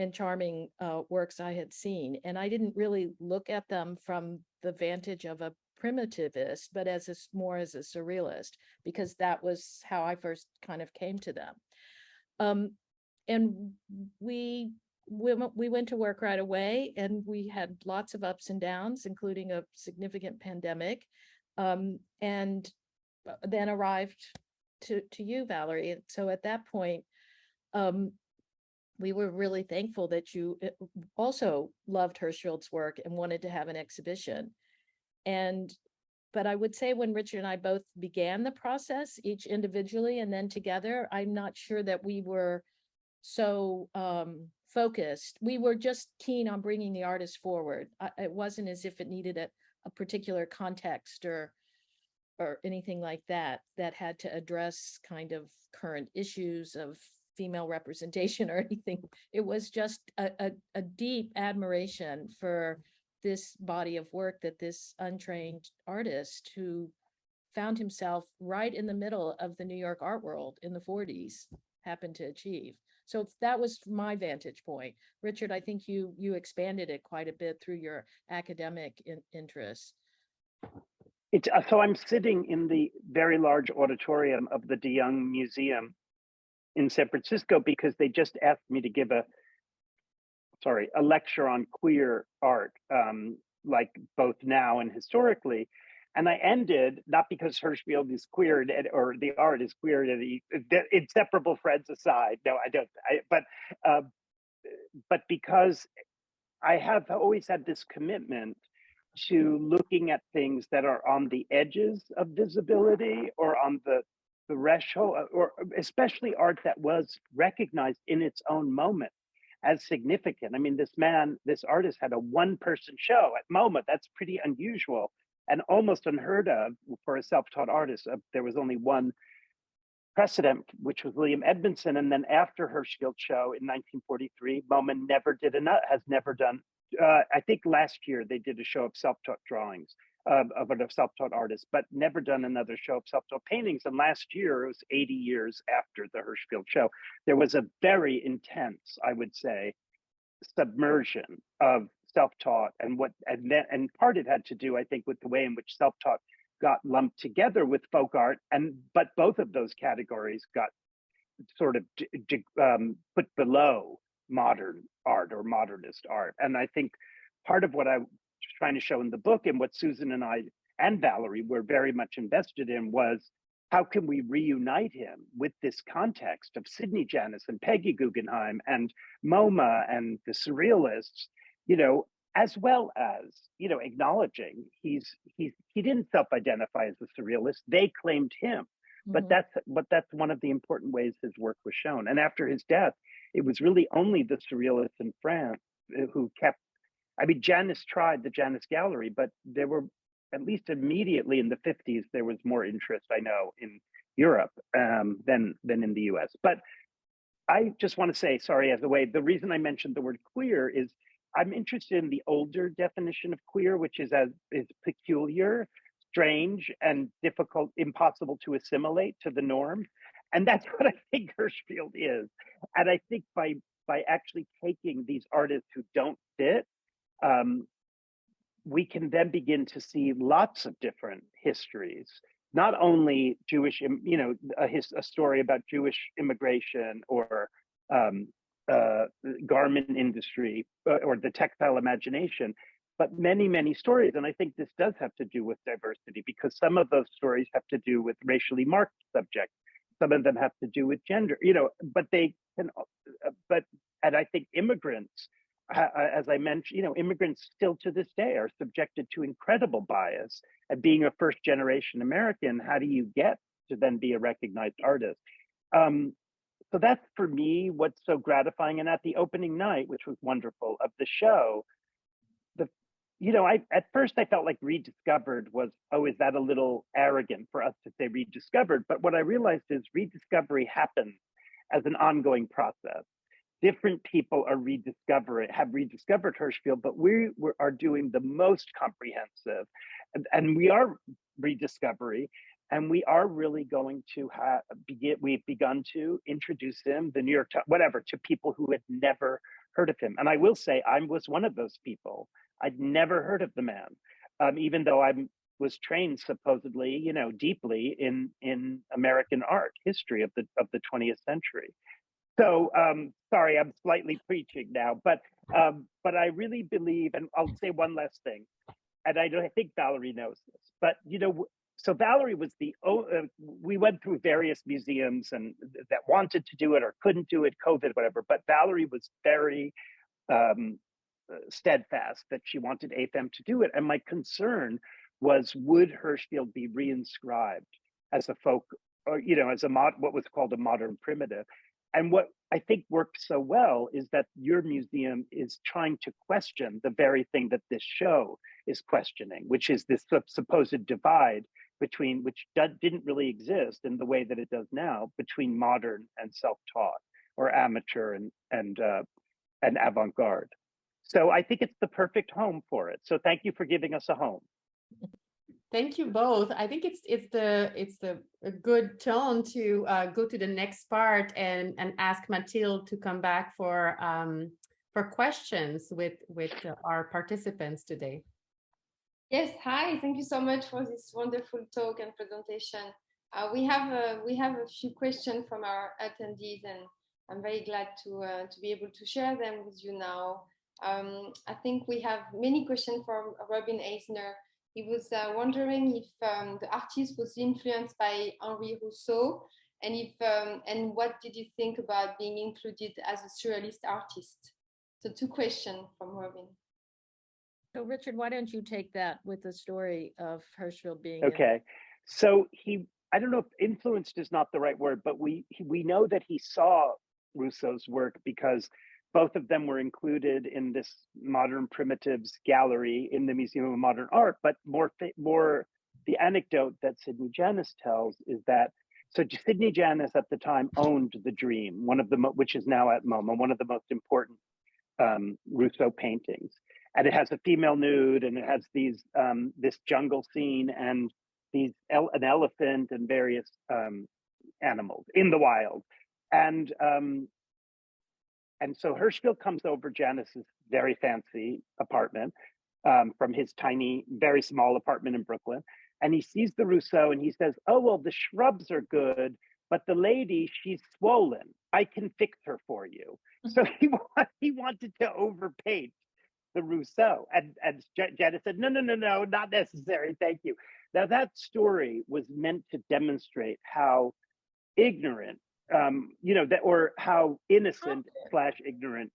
and charming works I had seen. And I didn't really look at them from the vantage of a primitivist, but more as a surrealist, because that was how I first kind of came to them. And we went to work right away, and we had lots of ups and downs, including a significant pandemic. And then arrived to you, Valérie. So at that point, we were really thankful that you also loved Hirshfield's work and wanted to have an exhibition. But I would say when Richard and I both began the process, each individually and then together, I'm not sure that we were so focused. We were just keen on bringing the artist forward. It wasn't as if it needed a particular context or anything like that had to address kind of current issues of female representation or anything. It was just a deep admiration for this body of work that this untrained artist, who found himself right in the middle of the New York art world in the 40s, happened to achieve. So that was my vantage point. Richard, I think you expanded it quite a bit through your academic interests. So I'm sitting in the very large auditorium of the De Young Museum in San Francisco, because they just asked me to give a lecture on queer art, like both now and historically. And I ended, not because Hirshfield is queer or the art is queer, inseparable friends aside. No, I don't. But because I have always had this commitment to looking at things that are on the edges of visibility, or on the threshold, or especially art that was recognized in its own moment as significant. I mean, this artist had a one-person show at MoMA. That's pretty unusual and almost unheard of for a self-taught artist. There was only one precedent, which was William Edmondson. And then after Hirshfield's show in 1943, MoMA has never done. I think last year they did a show of self-taught drawings of a self-taught artist, but never done another show of self-taught paintings. And last year, it was 80 years after the Hirshfield show, there was a very intense, I would say, submersion of self-taught, and part it had to do, I think, with the way in which self-taught got lumped together with folk art, but both of those categories got sort of put below modern art or modernist art. And I think part of what I was trying to show in the book, and what Susan and I and Valérie were very much invested in, was how can we reunite him with this context of Sidney Janis and Peggy Guggenheim and MoMA and the Surrealists, as well as, acknowledging he didn't self-identify as a Surrealist, they claimed him. But that's one of the important ways his work was shown. And after his death, it was really only the Surrealists in France who kept, Janis tried the Janis Gallery, but there were, at least immediately in the 50s, there was more interest, I know, in Europe than in the US. But I just want to say, sorry, the reason I mentioned the word queer is I'm interested in the older definition of queer, which is peculiar, strange, and difficult, impossible to assimilate to the norm. And that's what I think Hirshfield is. And I think by actually taking these artists who don't fit, we can then begin to see lots of different histories, not only Jewish, a story about Jewish immigration or garment industry or the textile imagination, but many, many stories. And I think this does have to do with diversity, because some of those stories have to do with racially marked subjects. Some of them have to do with gender, but they can, and I think immigrants, as I mentioned, immigrants still to this day are subjected to incredible bias. And being a first generation American, how do you get to then be a recognized artist? So that's, for me, what's so gratifying. And at the opening night, which was wonderful, of the show, at first I felt like Rediscovered was, is that a little arrogant for us to say Rediscovered? But what I realized is rediscovery happens as an ongoing process. Different people have rediscovered Hirshfield, but we are doing the most comprehensive, and we are rediscovery, and we are really going to we've begun to introduce him, the New York Times, whatever, to people who had never heard of him. And I will say, I was one of those people. I'd never heard of the man, even though I was trained supposedly, deeply in American art history of the 20th century. So sorry, I'm slightly preaching now, but I really believe, and I'll say one last thing, and I think Valérie knows this, but so Valérie was we went through various museums and that wanted to do it or couldn't do it, COVID, whatever, but Valérie was very steadfast that she wanted AFM to do it. And my concern was, would Hirshfield be reinscribed as a folk, or as what was called a modern primitive? And what I think worked so well is that your museum is trying to question the very thing that this show is questioning, which is this supposed divide between, which didn't really exist in the way that it does now, between modern and self-taught, or amateur and avant-garde. So I think it's the perfect home for it. So thank you for giving us a home. Thank you both. I think it's a good tone to go to the next part and ask Mathilde to come back for questions with our participants today. Yes, hi. Thank you so much for this wonderful talk and presentation. We have a few questions from our attendees, and I'm very glad to be able to share them with you now. I think we have many questions from Robin Eisner. He was wondering if the artist was influenced by Valérie Rousseau, and what did you think about being included as a surrealist artist? So 2 questions from Robin. So Richard, why don't you take that with the story of Hirshfield being okay? So I don't know if influenced is not the right word, but we know that he saw Rousseau's work because both of them were included in this Modern Primitives gallery in the Museum of Modern Art. But more the anecdote that Sidney Janis tells is that, so Sidney Janis at the time owned The Dream, which is now at MoMA, one of the most important Rousseau paintings. and it has a female nude, and it has these this jungle scene and these an elephant and various animals in the wild, and so Hirshfield comes over Janice's very fancy apartment from his tiny, very small apartment in Brooklyn, and he sees the Rousseau and he says, "Oh well, the shrubs are good, but the lady, she's swollen. I can fix her for you." So he wanted to overpaint the Rousseau, and Janice said, "No, not necessary, thank you." Now that story was meant to demonstrate how ignorant, that, or how innocent / ignorant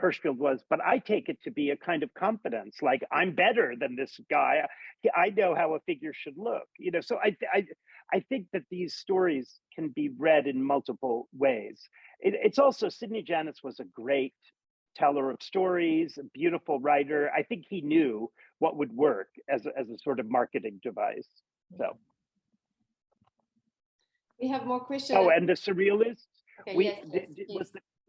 Hirshfield was, but I take it to be a kind of confidence, like I'm better than this guy. I know how a figure should look, So I think that these stories can be read in multiple ways. It's also, Sidney Janis was a great teller of stories, a beautiful writer. I think he knew what would work as a sort of marketing device. So. We have more questions. Oh, and the Surrealists. Okay,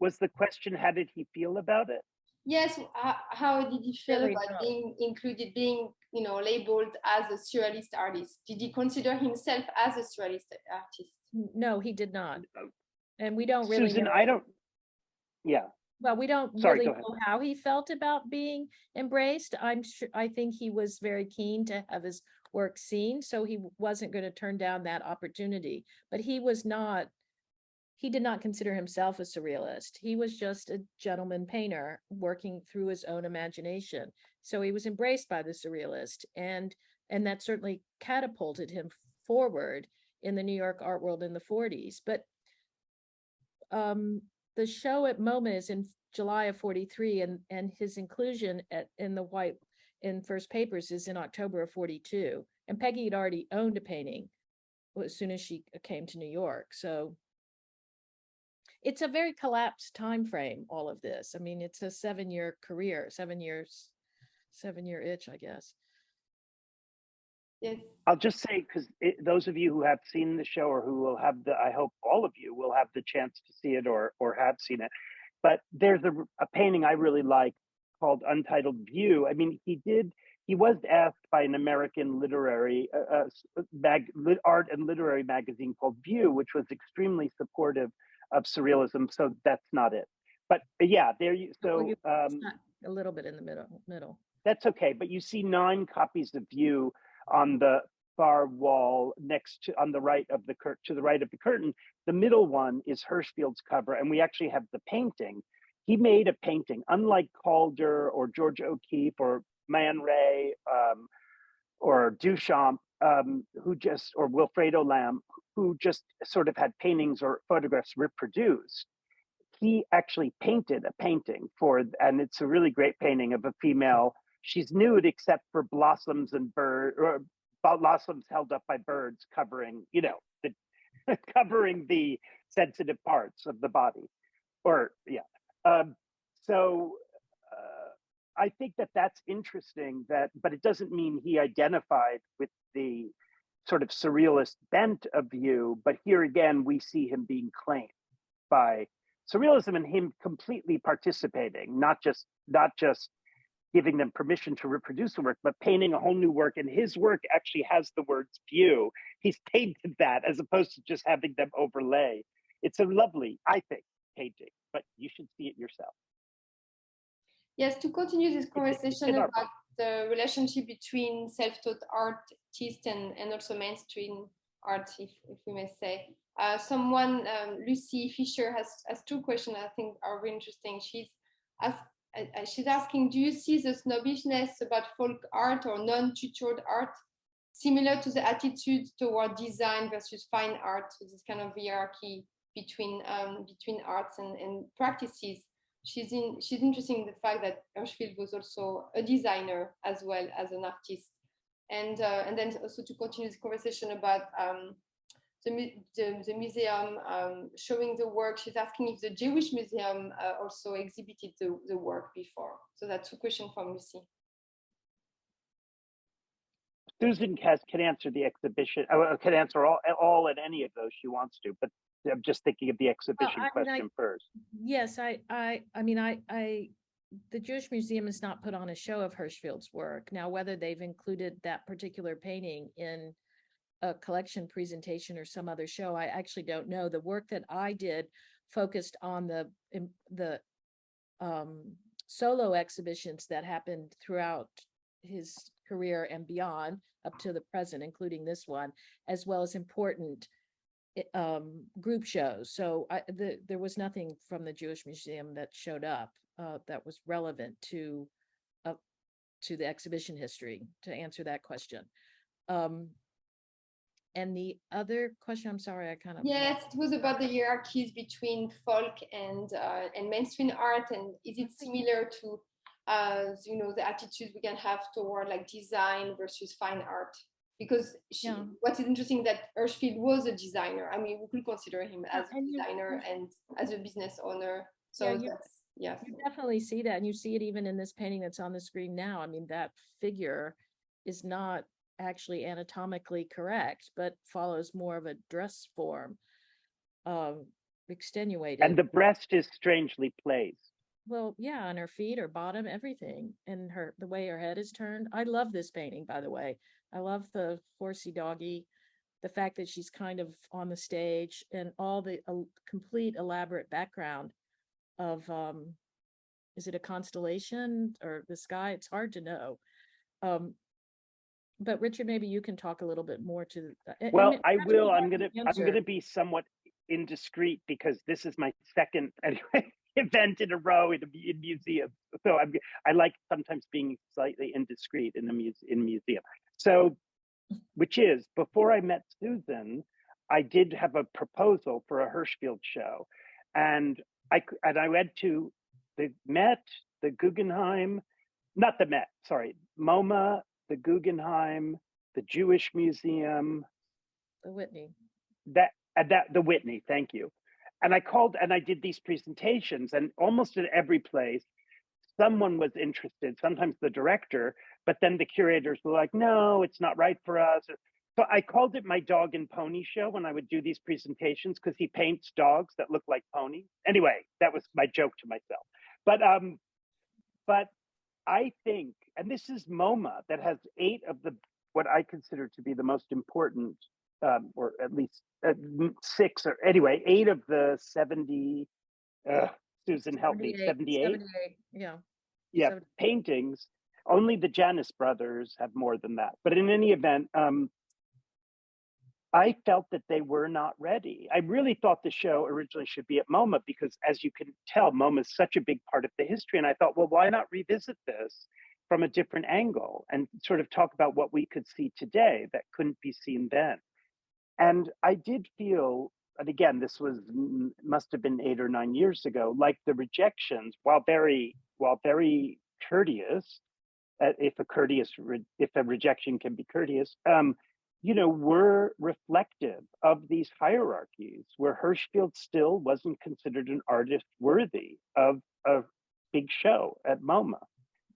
Was the question, how did he feel about it? Yes, how did he feel about being included, being labeled as a surrealist artist? Did he consider himself as a surrealist artist? No, he did not. And we don't really Susan, know. Yeah. Well, we don't really know how he felt about being embraced. I think he was very keen to have his work seen, so he wasn't going to turn down that opportunity. But he did not consider himself a surrealist. He was just a gentleman painter working through his own imagination. So he was embraced by the surrealist, and that certainly catapulted him forward in the New York art world in the 40s. But the show at MoMA is in July of 43, and his inclusion in First Papers is in October of 42. And Peggy had already owned a painting as soon as she came to New York. So it's a very collapsed time frame, all of this. I mean, it's a 7-year career, 7-year itch, I guess. Yes. I'll just say, because those of you who have seen the show, or who will have I hope all of you will have the chance to see it or have seen it. But there's a painting I really like called Untitled View. I mean, he was asked by an American literary art and literary magazine called View, which was extremely supportive of surrealism. So that's not it. But yeah, there you. So it's not a little bit in the middle. That's okay. But you see 9 copies of View on the far wall on the right of the to the right of the curtain. The middle one is Hirshfield's cover, and we actually have the painting. He made a painting, unlike Calder or George O'Keeffe or Man Ray or Duchamp, or Wilfredo Lamb, who just sort of had paintings or photographs reproduced. He actually painted a painting and it's a really great painting of a female. She's nude except for blossoms and blossoms held up by birds covering, covering the sensitive parts of the body. I think that's interesting, but it doesn't mean he identified with the sort of surrealist bent of View. But here again, we see him being claimed by surrealism and him completely participating, not just giving them permission to reproduce the work, but painting a whole new work. And his work actually has the words View. He's painted that as opposed to just having them overlay. It's a lovely, I think, painting, but you should see it yourself. Yes, to continue this conversation about the relationship between self-taught artists and also mainstream art, if we may say. Someone, Lucy Fisher, has 2 questions I think are really interesting. She's asking, do you see the snobbishness about folk art or non-tutored art similar to the attitude toward design versus fine art, so this kind of hierarchy between arts and practices? She's interested in the fact that Hirshfield was also a designer as well as an artist, and then also to continue this conversation about the museum showing the work. She's asking if the Jewish Museum also exhibited the work before. So that's 2 questions from Lucy. Susan can answer the exhibition, can answer all and any of those she wants to, but I'm just thinking of the exhibition question first. Yes, I mean, I the Jewish Museum has not put on a show of Hirshfield's work. Now, whether they've included that particular painting in a collection presentation or some other show, I actually don't know. The work that I did focused on the solo exhibitions that happened throughout his career and beyond up to the present, including this one, as well as important group shows. So there was nothing from the Jewish Museum that showed up that was relevant to the exhibition history, to answer that question. And the other question, I'm sorry, I kind of. Yes, it was about the hierarchies between folk and mainstream art, and is it similar to you know, the attitudes we can have toward like design versus fine art? Because what is interesting that Hirshfield was a designer. I mean, we could consider him as a designer and as a business owner. So you definitely see that, and you see it even in this painting that's on the screen now. I mean, that figure is not actually anatomically correct, but follows more of a dress form, extenuated. And the breast is strangely placed. Well, yeah, on her feet, her bottom, everything, and the way her head is turned. I love this painting, by the way. I love the horsey doggy, the fact that she's kind of on the stage, and all the complete elaborate background of, is it a constellation or the sky? It's hard to know. But Richard, maybe you can talk a little bit more to. Well, I will. I'm gonna be somewhat indiscreet because this is my second anyway event in a row in museums. So I like sometimes being slightly indiscreet in museum. So, which is, before I met Susan, I did have a proposal for a Hirshfield show, and I went to the Met, the Guggenheim, not the Met, sorry, MoMA, the Guggenheim, the Jewish Museum, the Whitney. The Whitney, thank you. And I called and I did these presentations, and almost at every place, someone was interested, sometimes the director, but then the curators were like, no, it's not right for us. So I called it my dog and pony show when I would do these presentations, because he paints dogs that look like ponies. Anyway, that was my joke to myself. But I think, and this is MoMA that has 8 of the, what I consider to be the most important, or at least 6, or anyway, 8 of the 70, Susan help me, 78? Yeah. Yeah, paintings. Only the Janus brothers have more than that. But in any event, I felt that they were not ready. I really thought the show originally should be at MoMA because, as you can tell, MoMA is such a big part of the history. And I thought, well, why not revisit this from a different angle and sort of talk about what we could see today that couldn't be seen then? And I did feel, and again, this must have been 8 or 9 years ago, like the rejections, while very courteous, if a rejection can be courteous, were reflective of these hierarchies, where Hirshfield still wasn't considered an artist worthy of a big show at MoMA.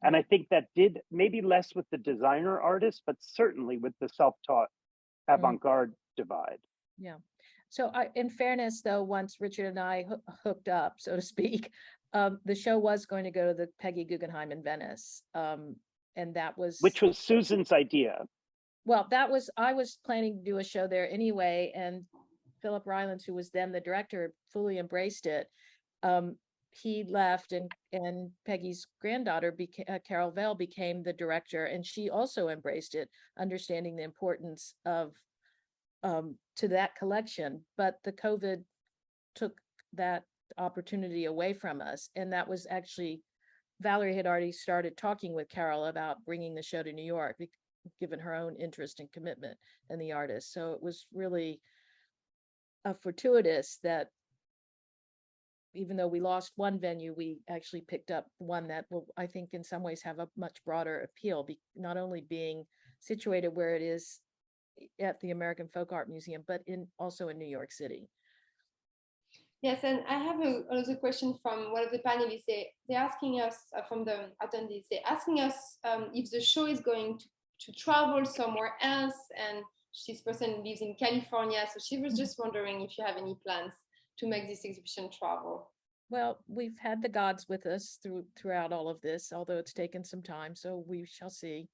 And I think that did maybe less with the designer artist, but certainly with the self-taught avant-garde divide. Yeah. So in fairness, though, once Richard and I hooked up, so to speak, the show was going to go to the Peggy Guggenheim in Venice. And that was... Which was Susan's idea. Well, I was planning to do a show there anyway, and Philip Rylands, who was then the director, fully embraced it. He left, and Peggy's granddaughter, Carol Vale, became the director, and she also embraced it, understanding the importance of to that collection. But the COVID took that opportunity away from us, and that was actually, Valérie had already started talking with Carol about bringing the show to New York, given her own interest and commitment in the artist. So it was really fortuitous that even though we lost one venue, we actually picked up one that will, I think, in some ways have a much broader appeal, not only being situated where it is at the American Folk Art Museum, but also in New York City. Yes, and I have another question from one of the panelists. They're asking us, from the attendees, they're asking us if the show is going to travel somewhere else, and this person lives in California, so she was just wondering if you have any plans to make this exhibition travel. Well, we've had the gods with us throughout all of this, although it's taken some time. So we shall see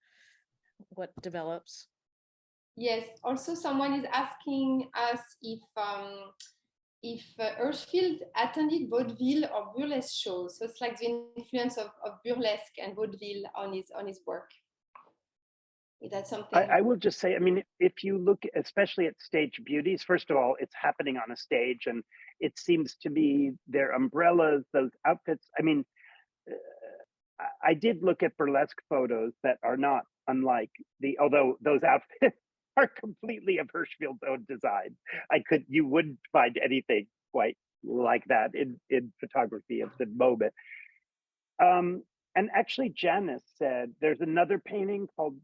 what develops. Yes. Also, someone is asking us if Hirshfield attended vaudeville or burlesque shows. So it's like the influence of burlesque and vaudeville on his work. Is that something? I will just say, I mean, if you look, especially at stage Beauties, first of all, it's happening on a stage, and it seems to be their umbrellas, those outfits. I mean, I did look at burlesque photos that are not unlike although those outfits are completely of Hirshfield's own design. You wouldn't find anything quite like that in photography of the moment. And actually, Janice said there's another painting called,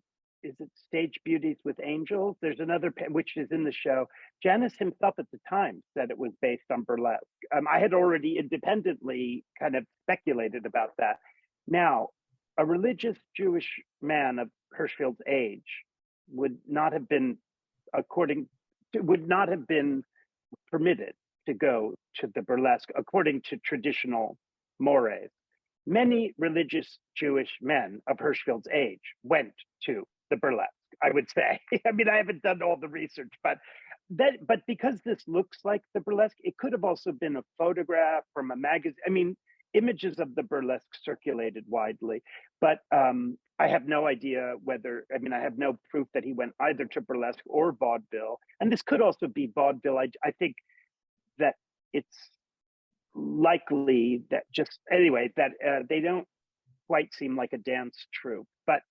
is it Stage Beauties with Angels? There's another, which is in the show. Janice himself at the time said it was based on burlesque. I had already independently kind of speculated about that. Now, a religious Jewish man of Hirshfield's age would not have been, permitted to go to the burlesque according to traditional mores. Many religious Jewish men of Hirshfield's age went to the burlesque, I would say. I mean, I haven't done all the research, but because this looks like the burlesque, it could have also been a photograph from a magazine. I mean, images of the burlesque circulated widely, but I have no idea whether, I mean, I have no proof that he went either to burlesque or vaudeville. And this could also be vaudeville. I think that it's likely that they don't quite seem like a dance troupe, but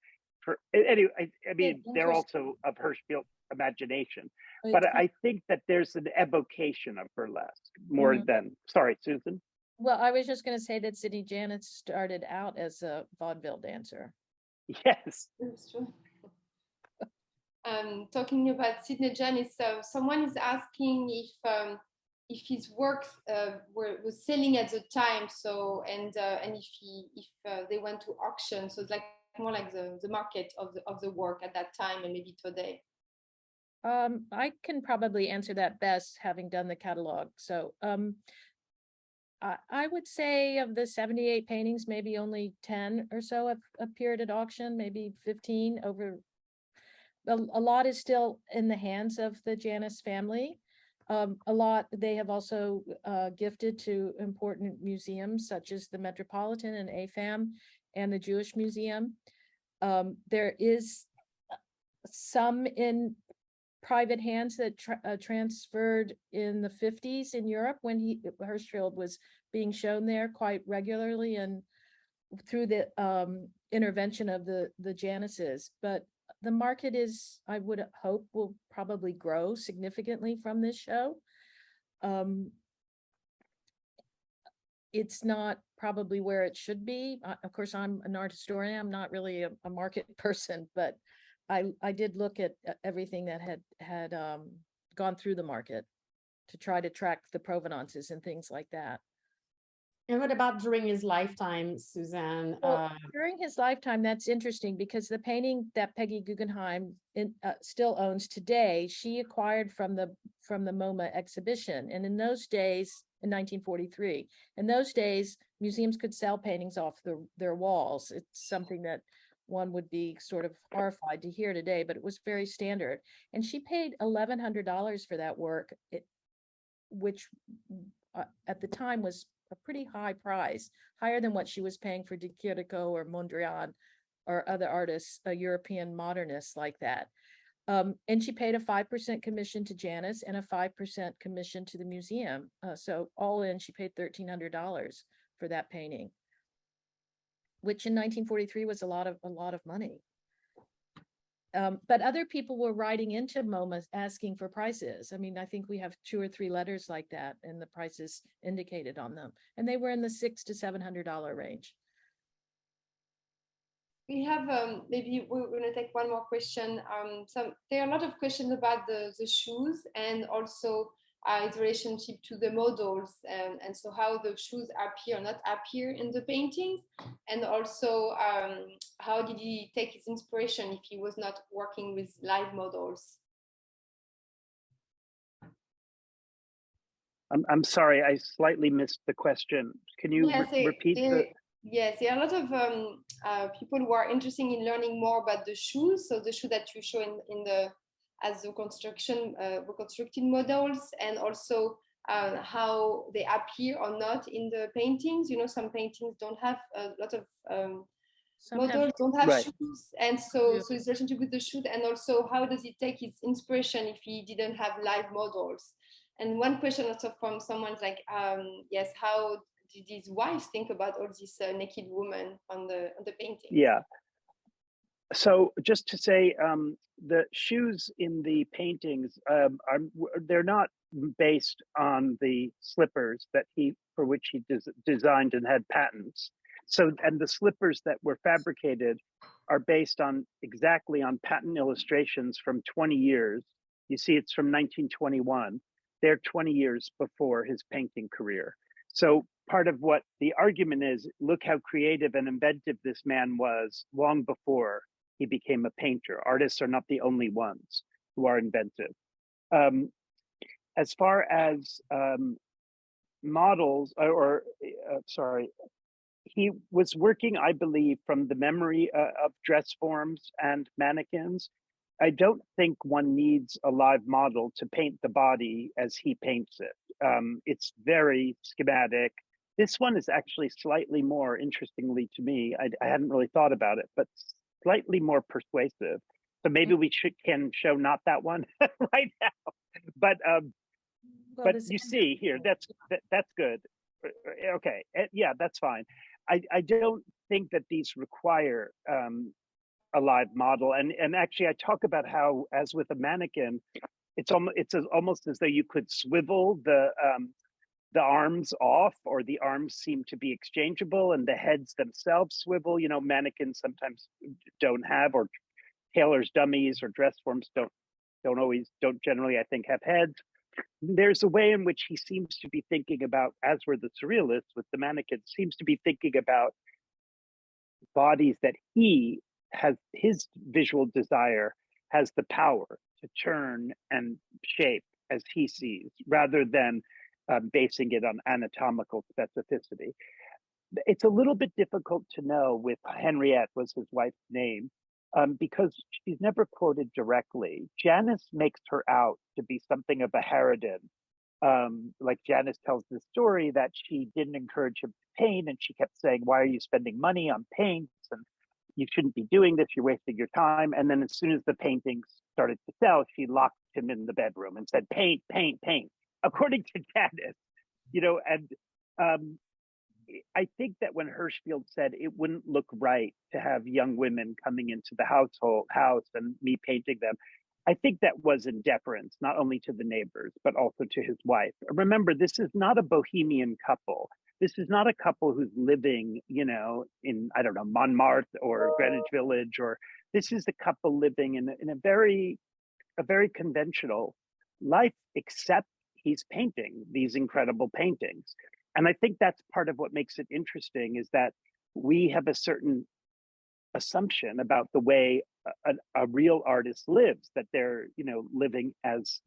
anyway, I mean, they're also of Hirshfield imagination, but I think that there's an evocation of burlesque more than, sorry, Susan. Well, I was just going to say that Sidney Janet started out as a vaudeville dancer. Yes. That's true. Talking about Sidney Janis, someone is asking if his works was selling at the time, so and if they went to auction, so it's like more like the market of the work at that time and maybe today. I can probably answer that best, having done the catalog. So I would say of the 78 paintings, maybe only 10 or so have appeared at auction, maybe 15 over. A lot is still in the hands of the Janis family. A lot they have also gifted to important museums such as the Metropolitan and AFAM and the Jewish Museum. There is some in private hands that transferred in the 50s in Europe when Hirshfield was being shown there quite regularly and through the intervention of the Janises. But the market is, I would hope, will probably grow significantly from this show. It's not probably where it should be. Of course, I'm an art historian. I'm not really a market person, but I did look at everything that had gone through the market to try to track the provenances and things like that. And what about during his lifetime, Suzanne? Well, during his lifetime, that's interesting because the painting that Peggy Guggenheim still owns today, she acquired from the MoMA exhibition. And in those days, in 1943, in those days, museums could sell paintings off their walls. It's something that one would be sort of horrified to hear today, but it was very standard. And she paid $1,100 for that work, which at the time was a pretty high price, higher than what she was paying for de Chirico or Mondrian or other artists, European modernists like that. And she paid a 5% commission to Janis and a 5% commission to the museum. So all in, she paid $1,300 for that painting, which in 1943 was a lot of money. But other people were writing into MoMA asking for prices. I mean, I think we have 2 or 3 letters like that and the prices indicated on them. And they were in the $600 to $700 range. We have, maybe we're going to take one more question. There are a lot of questions about the shoes and also its relationship to the models and so how the shoes appear or not appear in the paintings, and also how did he take his inspiration if he was not working with live models? I'm sorry, I slightly missed the question. Can you repeat the? Yes, there are a lot of people who are interested in learning more about the shoes. So the shoe that you show in the as the reconstructed models, and also how they appear or not in the paintings. You know, some paintings don't have a lot of models, don't have shoes, and so his relationship with the shoe, and also how does he take his inspiration if he didn't have live models. And one question also from someone's like, yes, how did his wife think about all these naked women on the painting? Yeah. So just to say, the shoes in the paintings they're not based on the slippers that for which he designed and had patents. So, and the slippers that were fabricated are based on exactly on patent illustrations from 20 years. You see, it's from 1921. They're 20 years before his painting career. So part of what the argument is, look how creative and inventive this man was long before he became a painter. Artists are not the only ones who are inventive. As far as models, sorry, he was working, I believe, from the memory of dress forms and mannequins. I don't think one needs a live model to paint the body as he paints it. It's very schematic. This one is actually slightly more, interestingly to me, I hadn't really thought about it, but slightly more persuasive. So maybe we can show not that one right now. But you see here, that's good. Okay, yeah, that's fine. I don't think that these require a live model, and actually I talk about how, as with a mannequin, it's almost as though you could swivel the arms off, or the arms seem to be exchangeable, and the heads themselves swivel. You know, mannequins sometimes don't have, or tailors' dummies or dress forms don't generally, I think, have heads. There's a way in which he seems to be thinking about, as were the surrealists with the mannequins, seems to be thinking about bodies that he has, his visual desire has the power to turn and shape as he sees, rather than basing it on anatomical specificity. It's a little bit difficult to know with Henriette, was his wife's name, because she's never quoted directly. Janice makes her out to be something of a harridan. Like Janice tells the story that she didn't encourage him to paint, and she kept saying, "Why are you spending money on paints? And you shouldn't be doing this, you're wasting your time." And then as soon as the paintings started to sell, she locked him in the bedroom and said, "Paint, paint, paint," according to Janice. You know, and I think that when Hirshfield said it wouldn't look right to have young women coming into the house and me painting them, I think that was in deference, not only to the neighbors, but also to his wife. Remember, this is not a bohemian couple. This is not a couple who's living, you know, in, I don't know, Montmartre or Greenwich Village, or this is a couple living in a very conventional life, except he's painting these incredible paintings. And I think that's part of what makes it interesting, is that we have a certain assumption about the way a real artist lives, that they're, you know, living as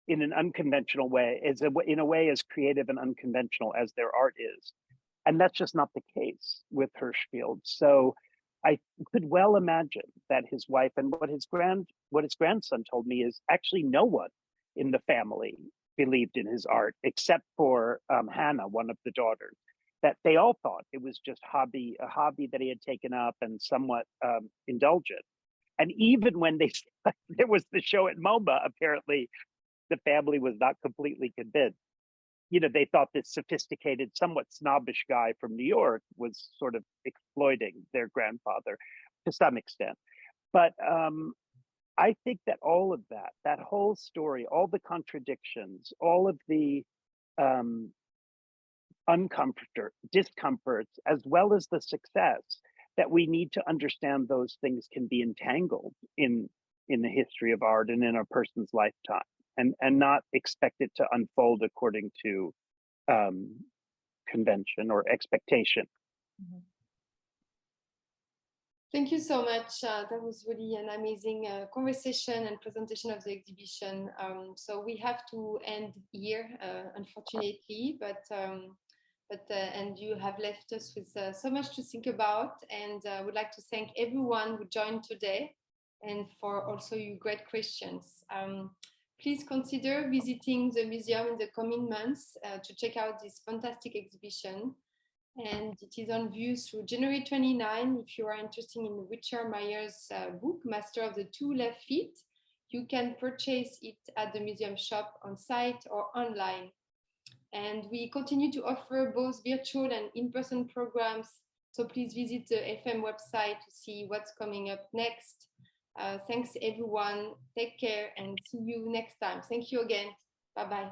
in an unconventional way, in a way as creative and unconventional as their art is. And that's just not the case with Hirshfield. So I could well imagine that his wife, and what his grandson told me, is actually no one in the family believed in his art, except for Hannah, one of the daughters, that they all thought it was just a hobby that he had taken up and somewhat indulgent. And even when there was the show at MoMA, apparently the family was not completely convinced. You know, they thought this sophisticated, somewhat snobbish guy from New York was sort of exploiting their grandfather to some extent. But I think that all of that whole story, all the contradictions, all of the discomforts, as well as the success, that we need to understand those things can be entangled in the history of art and in a person's lifetime, and not expect it to unfold according to convention or expectation. Mm-hmm. Thank you so much. That was really an amazing conversation and presentation of the exhibition. So we have to end here, unfortunately, and you have left us with so much to think about. And I would like to thank everyone who joined today and for also your great questions. Please consider visiting the museum in the coming months to check out this fantastic exhibition. And it is on view through January 29. If you are interested in Richard Meyer's book, Master of the Two Left Feet, you can purchase it at the museum shop on site or online. And we continue to offer both virtual and in-person programs. So please visit the FM website to see what's coming up next. Thanks everyone. Take care and see you next time. Thank you again. Bye-bye.